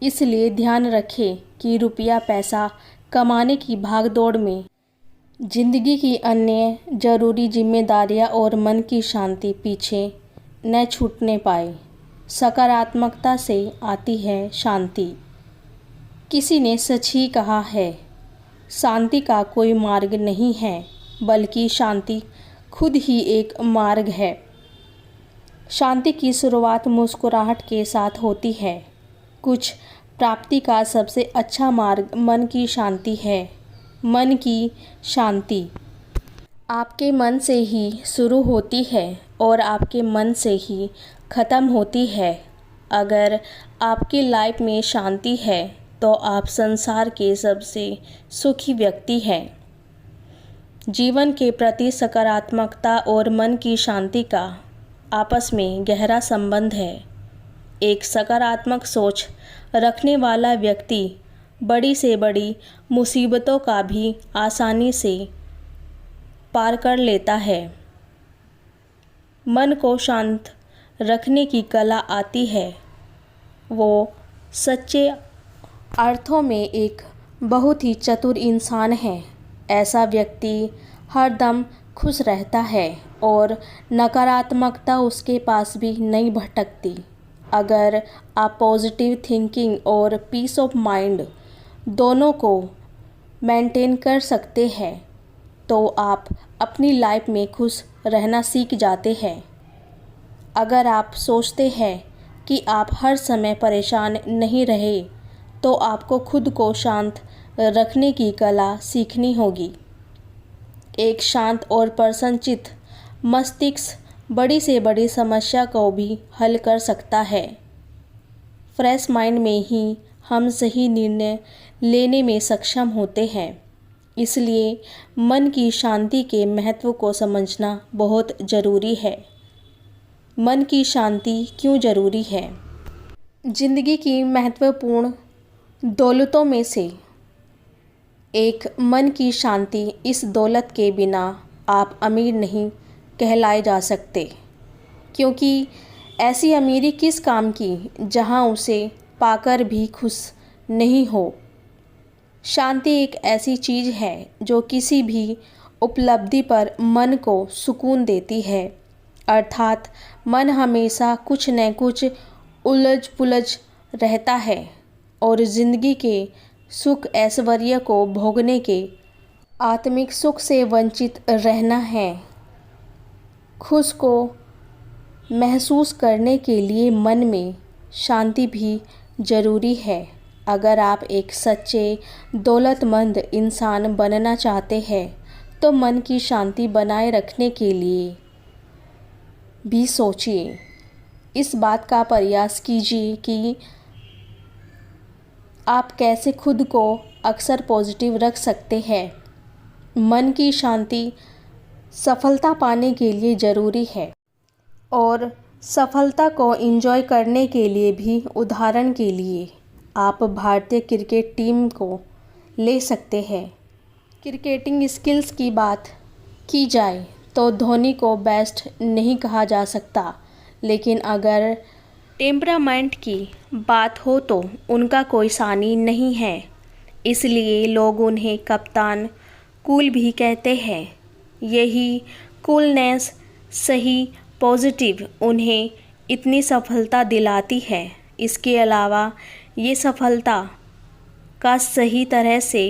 इसलिए ध्यान रखें कि रुपया पैसा कमाने की भागदौड़ में ज़िंदगी की अन्य ज़रूरी जिम्मेदारियां और मन की शांति पीछे न छूटने पाए। सकारात्मकता से आती है शांति। किसी ने सच ही कहा है, शांति का कोई मार्ग नहीं है, बल्कि शांति खुद ही एक मार्ग है। शांति की शुरुआत मुस्कुराहट के साथ होती है। कुछ प्राप्ति का सबसे अच्छा मार्ग मन की शांति है। मन की शांति आपके मन से ही शुरू होती है और आपके मन से ही ख़त्म होती है। अगर आपकी लाइफ में शांति है तो आप संसार के सबसे सुखी व्यक्ति हैं। जीवन के प्रति सकारात्मकता और मन की शांति का आपस में गहरा संबंध है। एक सकारात्मक सोच रखने वाला व्यक्ति बड़ी से बड़ी मुसीबतों का भी आसानी से पार कर लेता है। मन को शांत रखने की कला आती है। वो सच्चे अर्थों में एक बहुत ही चतुर इंसान है। ऐसा व्यक्ति हरदम खुश रहता है और नकारात्मकता उसके पास भी नहीं भटकती। अगर आप पॉजिटिव थिंकिंग और पीस ऑफ माइंड दोनों को मेंटेन कर सकते हैं तो आप अपनी लाइफ में खुश रहना सीख जाते हैं। अगर आप सोचते हैं कि आप हर समय परेशान नहीं रहे तो आपको खुद को शांत रखने की कला सीखनी होगी। एक शांत और प्रसन्नचित्त मस्तिष्क बड़ी से बड़ी समस्या को भी हल कर सकता है। फ्रेश माइंड में ही हम सही निर्णय लेने में सक्षम होते हैं। इसलिए मन की शांति के महत्व को समझना बहुत ज़रूरी है। मन की शांति क्यों ज़रूरी है? जिंदगी की महत्वपूर्ण दौलतों में से एक मन की शांति। इस दौलत के बिना आप अमीर नहीं कहलाए जा सकते, क्योंकि ऐसी अमीरी किस काम की जहां उसे पाकर भी खुश नहीं हो। शांति एक ऐसी चीज़ है जो किसी भी उपलब्धि पर मन को सुकून देती है। अर्थात मन हमेशा कुछ न कुछ उलझ पुलझ रहता है और ज़िंदगी के सुख ऐश्वर्य को भोगने के आत्मिक सुख से वंचित रहना है। खुश को महसूस करने के लिए मन में शांति भी ज़रूरी है। अगर आप एक सच्चे दौलतमंद इंसान बनना चाहते हैं तो मन की शांति बनाए रखने के लिए भी सोचिए। इस बात का प्रयास कीजिए कि आप कैसे खुद को अक्सर पॉजिटिव रख सकते हैं। मन की शांति सफलता पाने के लिए ज़रूरी है और सफलता को एंजॉय करने के लिए भी। उदाहरण के लिए आप भारतीय क्रिकेट टीम को ले सकते हैं। क्रिकेटिंग स्किल्स की बात की जाए तो धोनी को बेस्ट नहीं कहा जा सकता, लेकिन अगर टेम्परामेंट की बात हो तो उनका कोई सानी नहीं है। इसलिए लोग उन्हें कप्तान कूल भी कहते हैं। यही कूलनेस, सही पॉजिटिव उन्हें इतनी सफलता दिलाती है। इसके अलावा ये सफलता का सही तरह से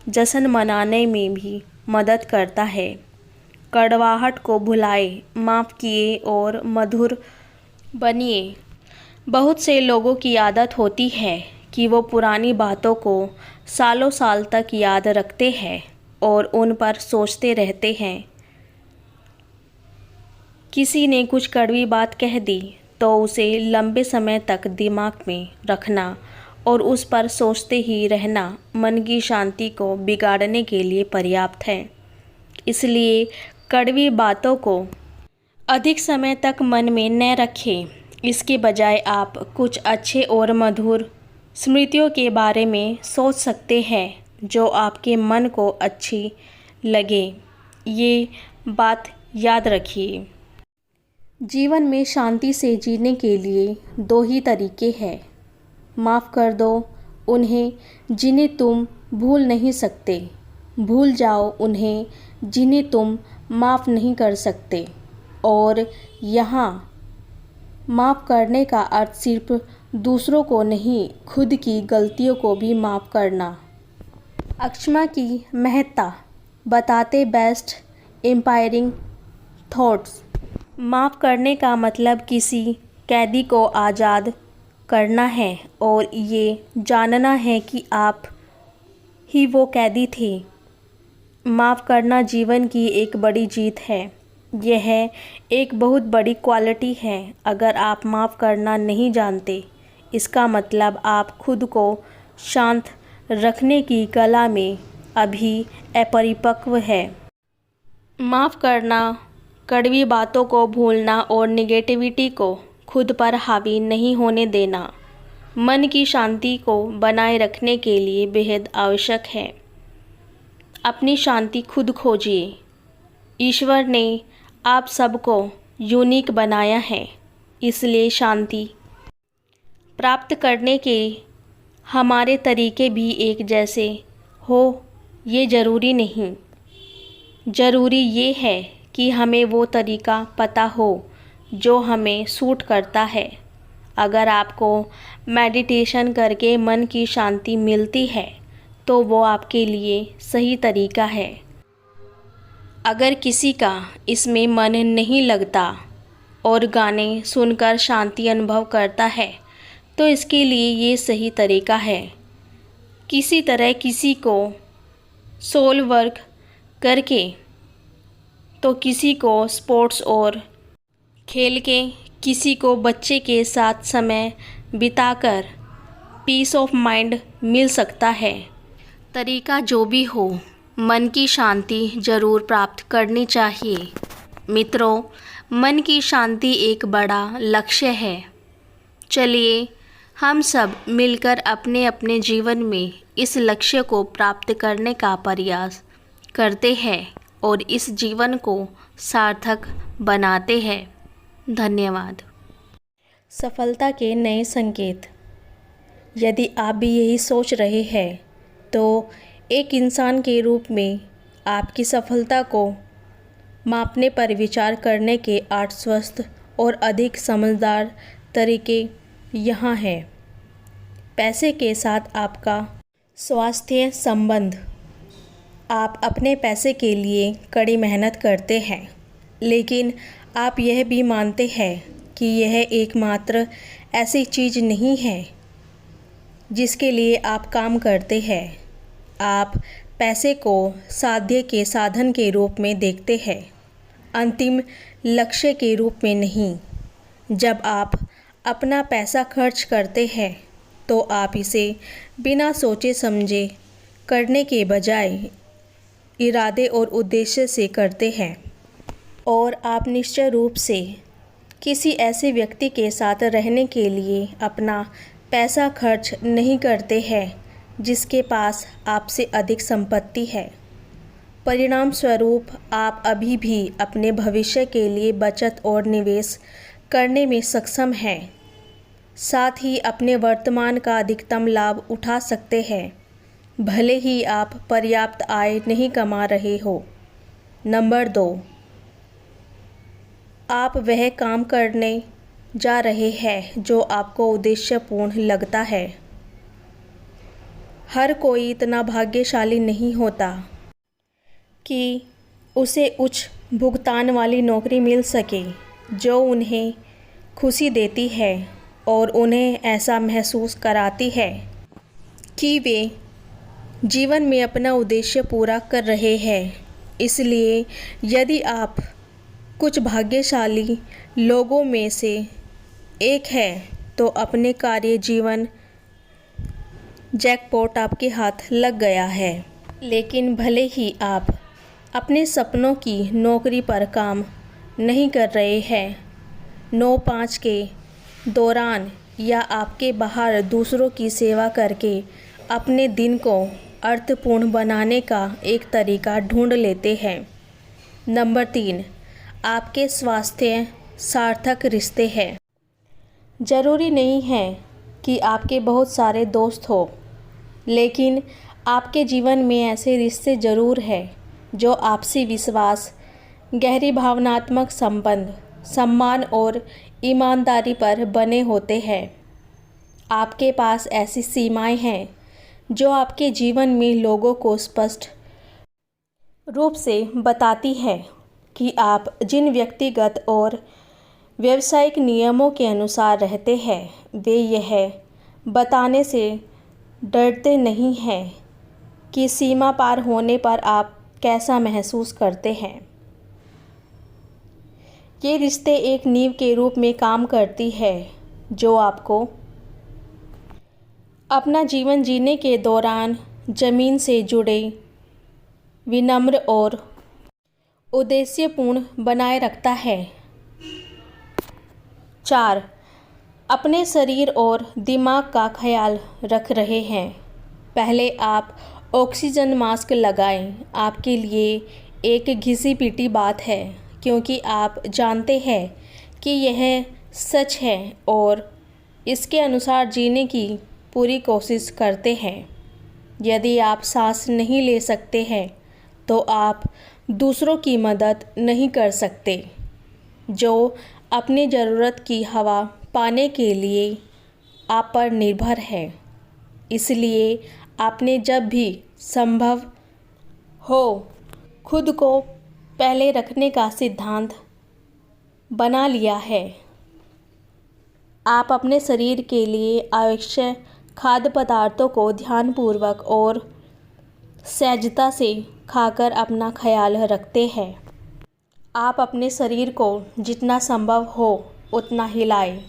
जश्न मनाने में भी मदद करता है। कड़वाहट को भुलाए, माफ़ किए और मधुर बनिए। बहुत से लोगों की आदत होती है कि वो पुरानी बातों को सालों साल तक याद रखते हैं और उन पर सोचते रहते हैं। किसी ने कुछ कड़वी बात कह दी तो उसे लंबे समय तक दिमाग में रखना और उस पर सोचते ही रहना मन की शांति को बिगाड़ने के लिए पर्याप्त है। इसलिए कड़वी बातों को अधिक समय तक मन में न रखें। इसके बजाय आप कुछ अच्छे और मधुर स्मृतियों के बारे में सोच सकते हैं जो आपके मन को अच्छी लगे। ये बात याद रखिए, जीवन में शांति से जीने के लिए दो ही तरीके हैं। माफ़ कर दो उन्हें जिन्हें तुम भूल नहीं सकते, भूल जाओ उन्हें जिन्हें तुम माफ़ नहीं कर सकते। और यहाँ माफ़ करने का अर्थ सिर्फ दूसरों को नहीं, खुद की गलतियों को भी माफ़ करना। अक्षमा की महत्ता बताते बेस्ट एम्पायरिंग थॉट्स। माफ़ करने का मतलब किसी कैदी को आज़ाद करना है और ये जानना है कि आप ही वो कैदी थे। माफ़ करना जीवन की एक बड़ी जीत है। यह एक बहुत बड़ी क्वालिटी है। अगर आप माफ़ करना नहीं जानते, इसका मतलब आप खुद को शांत रखने की कला में अभी अपरिपक्व है। माफ़ करना, कड़वी बातों को भूलना और नेगेटिविटी को खुद पर हावी नहीं होने देना मन की शांति को बनाए रखने के लिए बेहद आवश्यक है। अपनी शांति खुद खोजिए। ईश्वर ने आप सबको यूनिक बनाया है, इसलिए शांति प्राप्त करने के हमारे तरीके भी एक जैसे हो ये ज़रूरी नहीं। ज़रूरी ये है कि हमें वो तरीका पता हो जो हमें सूट करता है। अगर आपको मेडिटेशन करके मन की शांति मिलती है तो वो आपके लिए सही तरीका है। अगर किसी का इसमें मन नहीं लगता और गाने सुनकर शांति अनुभव करता है तो इसके लिए ये सही तरीका है। किसी तरह किसी को सोल वर्क करके तो किसी को स्पोर्ट्स और खेल के, किसी को बच्चे के साथ समय बिताकर पीस ऑफ माइंड मिल सकता है। तरीका जो भी हो, मन की शांति ज़रूर प्राप्त करनी चाहिए। मित्रों, मन की शांति एक बड़ा लक्ष्य है। चलिए हम सब मिलकर अपने अपने जीवन में इस लक्ष्य को प्राप्त करने का प्रयास करते हैं और इस जीवन को सार्थक बनाते हैं। धन्यवाद। सफलता के नए संकेत। यदि आप भी यही सोच रहे हैं तो एक इंसान के रूप में आपकी सफलता को मापने पर विचार करने के 8 स्वस्थ और अधिक समझदार तरीके यहाँ हैं। पैसे के साथ आपका स्वास्थ्य संबंध। आप अपने पैसे के लिए कड़ी मेहनत करते हैं, लेकिन आप यह भी मानते हैं कि यह एकमात्र ऐसी चीज़ नहीं है जिसके लिए आप काम करते हैं। आप पैसे को साध्य के साधन के रूप में देखते हैं, अंतिम लक्ष्य के रूप में नहीं। जब आप अपना पैसा खर्च करते हैं तो आप इसे बिना सोचे समझे करने के बजाय इरादे और उद्देश्य से करते हैं, और आप निश्चय रूप से किसी ऐसे व्यक्ति के साथ रहने के लिए अपना पैसा खर्च नहीं करते हैं जिसके पास आपसे अधिक संपत्ति है। परिणाम स्वरूप आप अभी भी अपने भविष्य के लिए बचत और निवेश करने में सक्षम हैं, साथ ही अपने वर्तमान का अधिकतम लाभ उठा सकते हैं, भले ही आप पर्याप्त आय नहीं कमा रहे हो। नंबर 2, आप वह काम करने जा रहे हैं जो आपको उद्देश्यपूर्ण लगता है। हर कोई इतना भाग्यशाली नहीं होता कि उसे उच्च भुगतान वाली नौकरी मिल सके जो उन्हें खुशी देती है और उन्हें ऐसा महसूस कराती है कि वे जीवन में अपना उद्देश्य पूरा कर रहे हैं। इसलिए यदि आप कुछ भाग्यशाली लोगों में से एक हैं तो अपने कार्य जीवन जैकपॉट आपके हाथ लग गया है। लेकिन भले ही आप अपने सपनों की नौकरी पर काम नहीं कर रहे हैं, 9-5 के दौरान या आपके बाहर दूसरों की सेवा करके अपने दिन को अर्थपूर्ण बनाने का एक तरीका ढूंढ लेते हैं। नंबर 3, आपके स्वास्थ्य सार्थक रिश्ते हैं। ज़रूरी नहीं है कि आपके बहुत सारे दोस्त हो, लेकिन आपके जीवन में ऐसे रिश्ते ज़रूर हैं जो आपसी विश्वास, गहरी भावनात्मक संबंध, सम्मान और ईमानदारी पर बने होते हैं। आपके पास ऐसी सीमाएं हैं जो आपके जीवन में लोगों को स्पष्ट रूप से बताती है कि आप जिन व्यक्तिगत और व्यावसायिक नियमों के अनुसार रहते हैं वे यह बताने से डरते नहीं हैं कि सीमा पार होने पर आप कैसा महसूस करते हैं। ये रिश्ते एक नींव के रूप में काम करती है जो आपको अपना जीवन जीने के दौरान ज़मीन से जुड़े, विनम्र और उद्देश्यपूर्ण बनाए रखता है। 4, अपने शरीर और दिमाग का ख्याल रख रहे हैं। पहले आप ऑक्सीजन मास्क लगाएं। आपके लिए एक घिसी पिटी बात है, क्योंकि आप जानते हैं कि यह सच है और इसके अनुसार जीने की पूरी कोशिश करते हैं। यदि आप सांस नहीं ले सकते हैं तो आप दूसरों की मदद नहीं कर सकते जो अपनी ज़रूरत की हवा पाने के लिए आप पर निर्भर है। इसलिए आपने जब भी संभव हो खुद को पहले रखने का सिद्धांत बना लिया है। आप अपने शरीर के लिए आवश्यक खाद्य पदार्थों को ध्यानपूर्वक और सहजता से खाकर अपना ख्याल रखते हैं। आप अपने शरीर को जितना संभव हो उतना हिलाएं।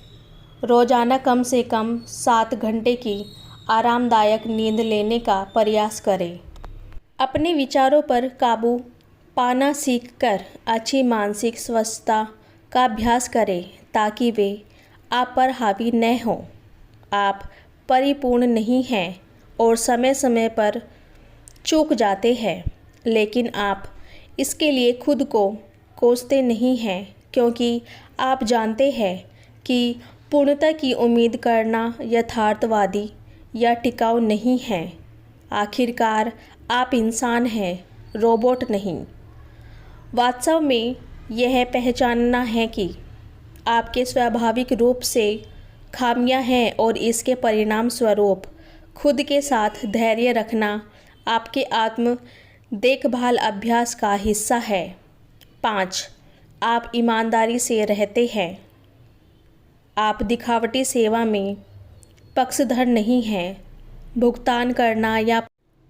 रोज़ाना कम से कम 7 घंटे की आरामदायक नींद लेने का प्रयास करें। अपने विचारों पर काबू पाना सीखकर अच्छी मानसिक स्वास्थ्य का अभ्यास करें ताकि वे आप पर हावी न हों। आप परिपूर्ण नहीं हैं और समय समय पर चूक जाते हैं, लेकिन आप इसके लिए खुद को कोसते नहीं हैं क्योंकि आप जानते हैं कि पूर्णता की उम्मीद करना यथार्थवादी या टिकाऊ नहीं है। आखिरकार आप इंसान हैं, रोबोट नहीं। वास्तव में यह पहचानना है कि आपके स्वाभाविक रूप से खामियां हैं और इसके परिणाम स्वरूप खुद के साथ धैर्य रखना आपके आत्म देखभाल अभ्यास का हिस्सा है। 5. आप ईमानदारी से रहते हैं। आप दिखावटी सेवा में पक्षधर नहीं हैं। भुगतान करना या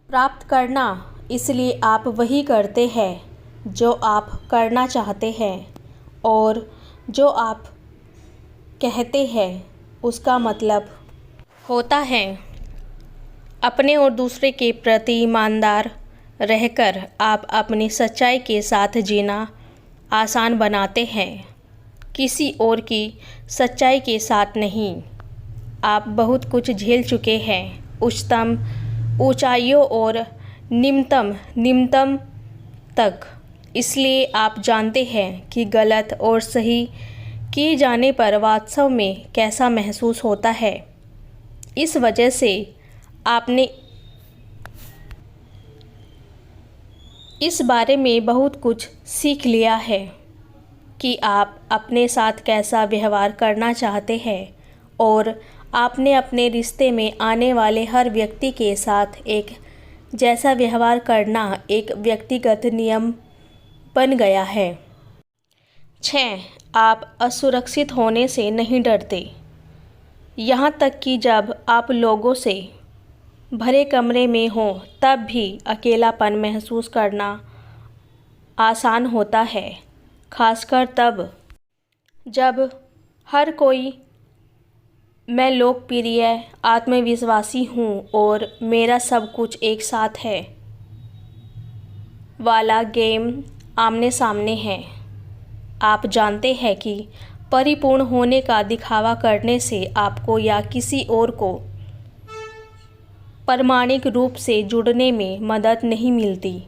प्राप्त करना, इसलिए आप वही करते हैं जो आप करना चाहते हैं और जो आप कहते हैं उसका मतलब होता है। अपने और दूसरे के प्रति ईमानदार रहकर आप अपनी सच्चाई के साथ जीना आसान बनाते हैं, किसी और की सच्चाई के साथ नहीं। आप बहुत कुछ झेल चुके हैं, उच्चतम ऊंचाइयों और निम्नतम तक। इसलिए आप जानते हैं कि गलत और सही किए जाने पर वास्तव में कैसा महसूस होता है। इस वजह से आपने इस बारे में बहुत कुछ सीख लिया है कि आप अपने साथ कैसा व्यवहार करना चाहते हैं और आपने अपने रिश्ते में आने वाले हर व्यक्ति के साथ एक जैसा व्यवहार करना एक व्यक्तिगत नियम बन गया है। 6. आप असुरक्षित होने से नहीं डरते। यहाँ तक कि जब आप लोगों से भरे कमरे में हों तब भी अकेलापन महसूस करना आसान होता है, खासकर तब जब हर कोई मैं लोकप्रिय, आत्मविश्वासी हूँ और मेरा सब कुछ एक साथ है वाला गेम आमने सामने है। आप जानते हैं कि परिपूर्ण होने का दिखावा करने से आपको या किसी और को प्रामाणिक रूप से जुड़ने में मदद नहीं मिलती,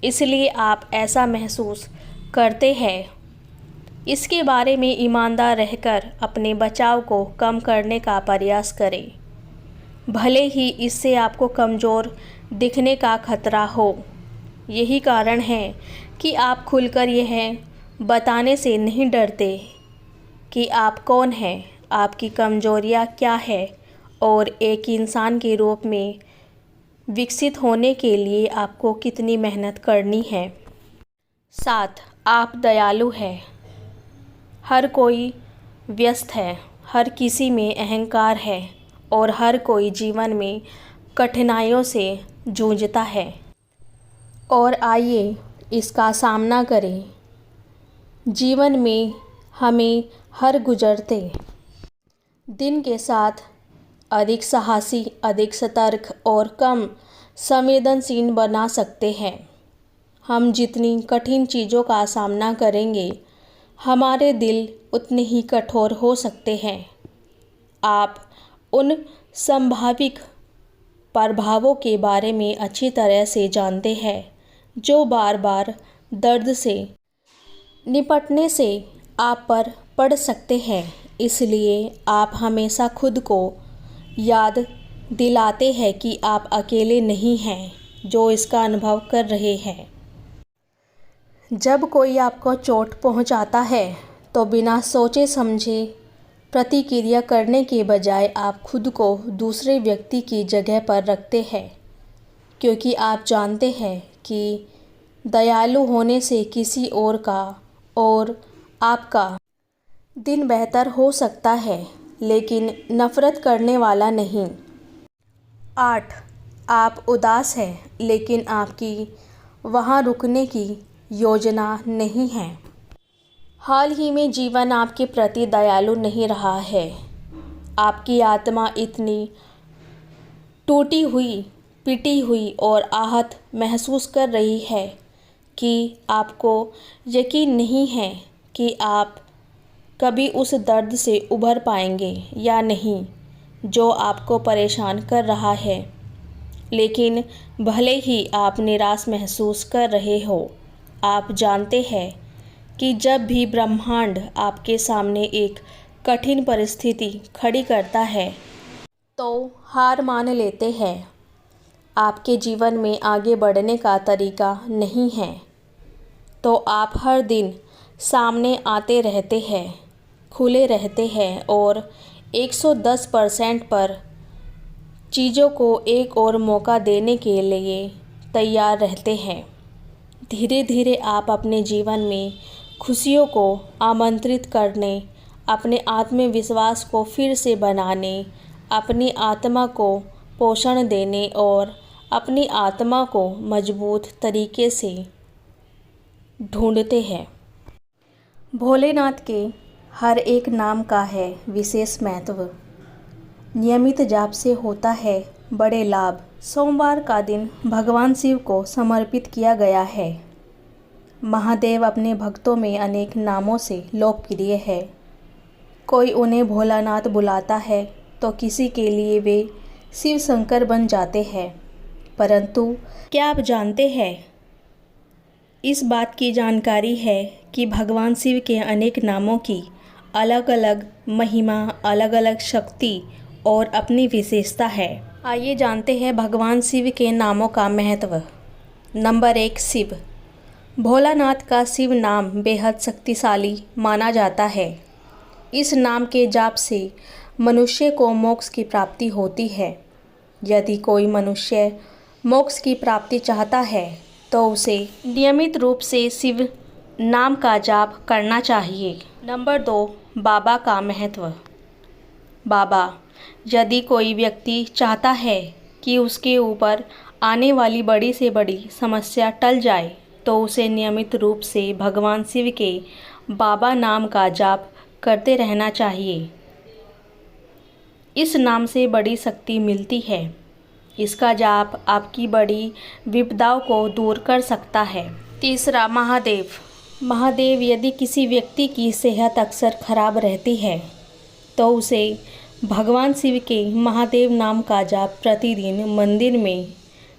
इसलिए आप ऐसा महसूस करते हैं। इसके बारे में ईमानदार रहकर अपने बचाव को कम करने का प्रयास करें, भले ही इससे आपको कमज़ोर दिखने का खतरा हो। यही कारण है कि आप खुलकर यह बताने से नहीं डरते कि आप कौन हैं, आपकी कमजोरियां क्या है और एक इंसान के रूप में विकसित होने के लिए आपको कितनी मेहनत करनी है। 7. आप दयालु हैं। हर कोई व्यस्त है, हर किसी में अहंकार है और हर कोई जीवन में कठिनाइयों से जूझता है। और आइए इसका सामना करें। जीवन में हमें हर गुजरते दिन के साथ अधिक साहसी, अधिक सतर्क और कम संवेदनशील बना सकते हैं। हम जितनी कठिन चीज़ों का सामना करेंगे, हमारे दिल उतने ही कठोर हो सकते हैं। आप उन संभावित प्रभावों के बारे में अच्छी तरह से जानते हैं जो बार बार दर्द से निपटने से आप पर पड़ सकते हैं। इसलिए आप हमेशा खुद को याद दिलाते हैं कि आप अकेले नहीं हैं जो इसका अनुभव कर रहे हैं। जब कोई आपको चोट पहुंचाता है तो बिना सोचे समझे प्रतिक्रिया करने के बजाय आप खुद को दूसरे व्यक्ति की जगह पर रखते हैं, क्योंकि आप जानते हैं कि दयालु होने से किसी और का और आपका दिन बेहतर हो सकता है, लेकिन नफ़रत करने वाला नहीं। 8. आप उदास हैं, लेकिन आपकी वहाँ रुकने की योजना नहीं है। हाल ही में जीवन आपके प्रति दयालु नहीं रहा है। आपकी आत्मा इतनी टूटी हुई, पिटी हुई और आहत महसूस कर रही है कि आपको यकीन नहीं है कि आप कभी उस दर्द से उभर पाएंगे या नहीं जो आपको परेशान कर रहा है। लेकिन भले ही आप निराश महसूस कर रहे हो, आप जानते हैं कि जब भी ब्रह्मांड आपके सामने एक कठिन परिस्थिति खड़ी करता है तो हार मान लेते हैं। आपके जीवन में आगे बढ़ने का तरीका नहीं है, तो आप हर दिन सामने आते रहते हैं, खुले रहते हैं और 110% पर चीज़ों को एक और मौका देने के लिए तैयार रहते हैं। धीरे धीरे आप अपने जीवन में खुशियों को आमंत्रित करने, अपने आत्मविश्वास को फिर से बनाने, अपनी आत्मा को पोषण देने और अपनी आत्मा को मजबूत तरीके से ढूंढते हैं। भोलेनाथ के हर एक नाम का है विशेष महत्व। नियमित जाप से होता है बड़े लाभ। सोमवार का दिन भगवान शिव को समर्पित किया गया है। महादेव अपने भक्तों में अनेक नामों से लोकप्रिय है। कोई उन्हें भोलानाथ बुलाता है तो किसी के लिए वे शिव शंकर बन जाते हैं। परंतु क्या आप जानते हैं, इस बात की जानकारी है कि भगवान शिव के अनेक नामों की अलग अलग महिमा, अलग अलग शक्ति और अपनी विशेषता है। आइए जानते हैं भगवान शिव के नामों का महत्व। नंबर 1, शिव। भोलानाथ का शिव नाम बेहद शक्तिशाली माना जाता है। इस नाम के जाप से मनुष्य को मोक्ष की प्राप्ति होती है। यदि कोई मनुष्य मोक्ष की प्राप्ति चाहता है तो उसे नियमित रूप से शिव नाम का जाप करना चाहिए। नंबर 2, बाबा का महत्व। बाबा, यदि कोई व्यक्ति चाहता है कि उसके ऊपर आने वाली बड़ी से बड़ी समस्या टल जाए तो उसे नियमित रूप से भगवान शिव के बाबा नाम का जाप करते रहना चाहिए। इस नाम से बड़ी शक्ति मिलती है। इसका जाप आपकी बड़ी विपदाओं को दूर कर सकता है। तीसरा, महादेव। महादेव, यदि किसी व्यक्ति की सेहत अक्सर खराब रहती है तो उसे भगवान शिव के महादेव नाम का जाप प्रतिदिन मंदिर में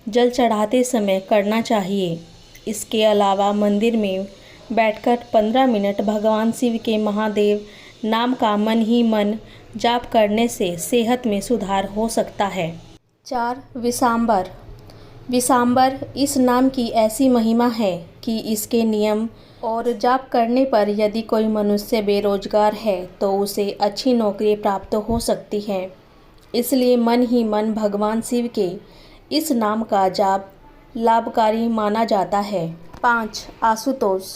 जल चढ़ाते समय करना चाहिए। इसके अलावा मंदिर में बैठकर 15 मिनट भगवान शिव के महादेव नाम का मन ही मन जाप करने से सेहत में सुधार हो सकता है। 4, विशांबर। विशांबर, इस नाम की ऐसी महिमा है कि इसके नियम और जाप करने पर यदि कोई मनुष्य बेरोजगार है तो उसे अच्छी नौकरी प्राप्त हो सकती है। इसलिए मन ही मन भगवान शिव के इस नाम का जाप लाभकारी माना जाता है। 5, आशुतोष।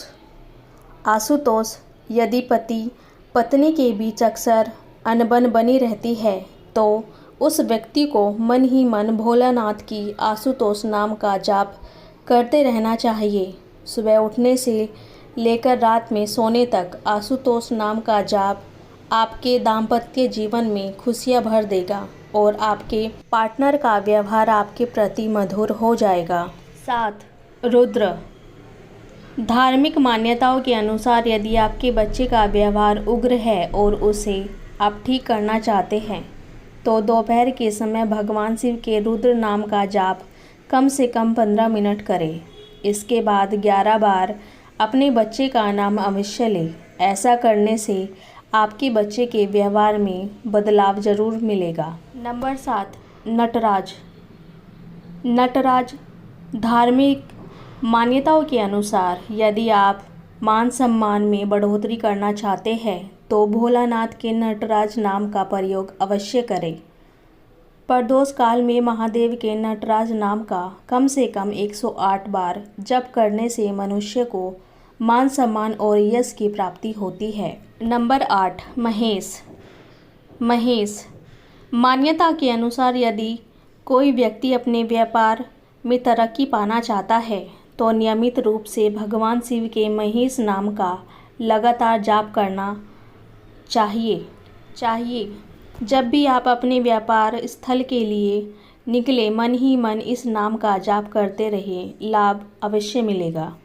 आशुतोष, यदि पति पत्नी के बीच अक्सर अनबन बनी रहती है तो उस व्यक्ति को मन ही मन भोलानाथ की आशुतोष नाम का जाप करते रहना चाहिए। सुबह उठने से लेकर रात में सोने तक आशुतोष नाम का जाप आपके दाम्पत्य जीवन में खुशियां भर देगा और आपके पार्टनर का व्यवहार आपके प्रति मधुर हो जाएगा। 7, रुद्र। धार्मिक मान्यताओं के अनुसार यदि आपके बच्चे का व्यवहार उग्र है और उसे आप ठीक करना चाहते हैं तो दोपहर के समय भगवान शिव के रुद्र नाम का जाप कम से कम 15 मिनट करें। इसके बाद 11 बार अपने बच्चे का नाम अवश्य लें। ऐसा करने से आपके बच्चे के व्यवहार में बदलाव ज़रूर मिलेगा। नंबर 7, नटराज। नटराज, धार्मिक मान्यताओं के अनुसार यदि आप मान सम्मान में बढ़ोतरी करना चाहते हैं तो भोलानाथ के नटराज नाम का प्रयोग अवश्य करें। प्रदोष काल में महादेव के नटराज नाम का कम से कम 108 बार जप करने से मनुष्य को मान सम्मान और यश की प्राप्ति होती है। नंबर 8, महेश। महेश मान्यता के अनुसार यदि कोई व्यक्ति अपने व्यापार में तरक्की पाना चाहता है तो नियमित रूप से भगवान शिव के महेश नाम का लगातार जाप करना चाहिए। जब भी आप अपने व्यापार स्थल के लिए निकले मन ही मन इस नाम का जाप करते रहें, लाभ अवश्य मिलेगा।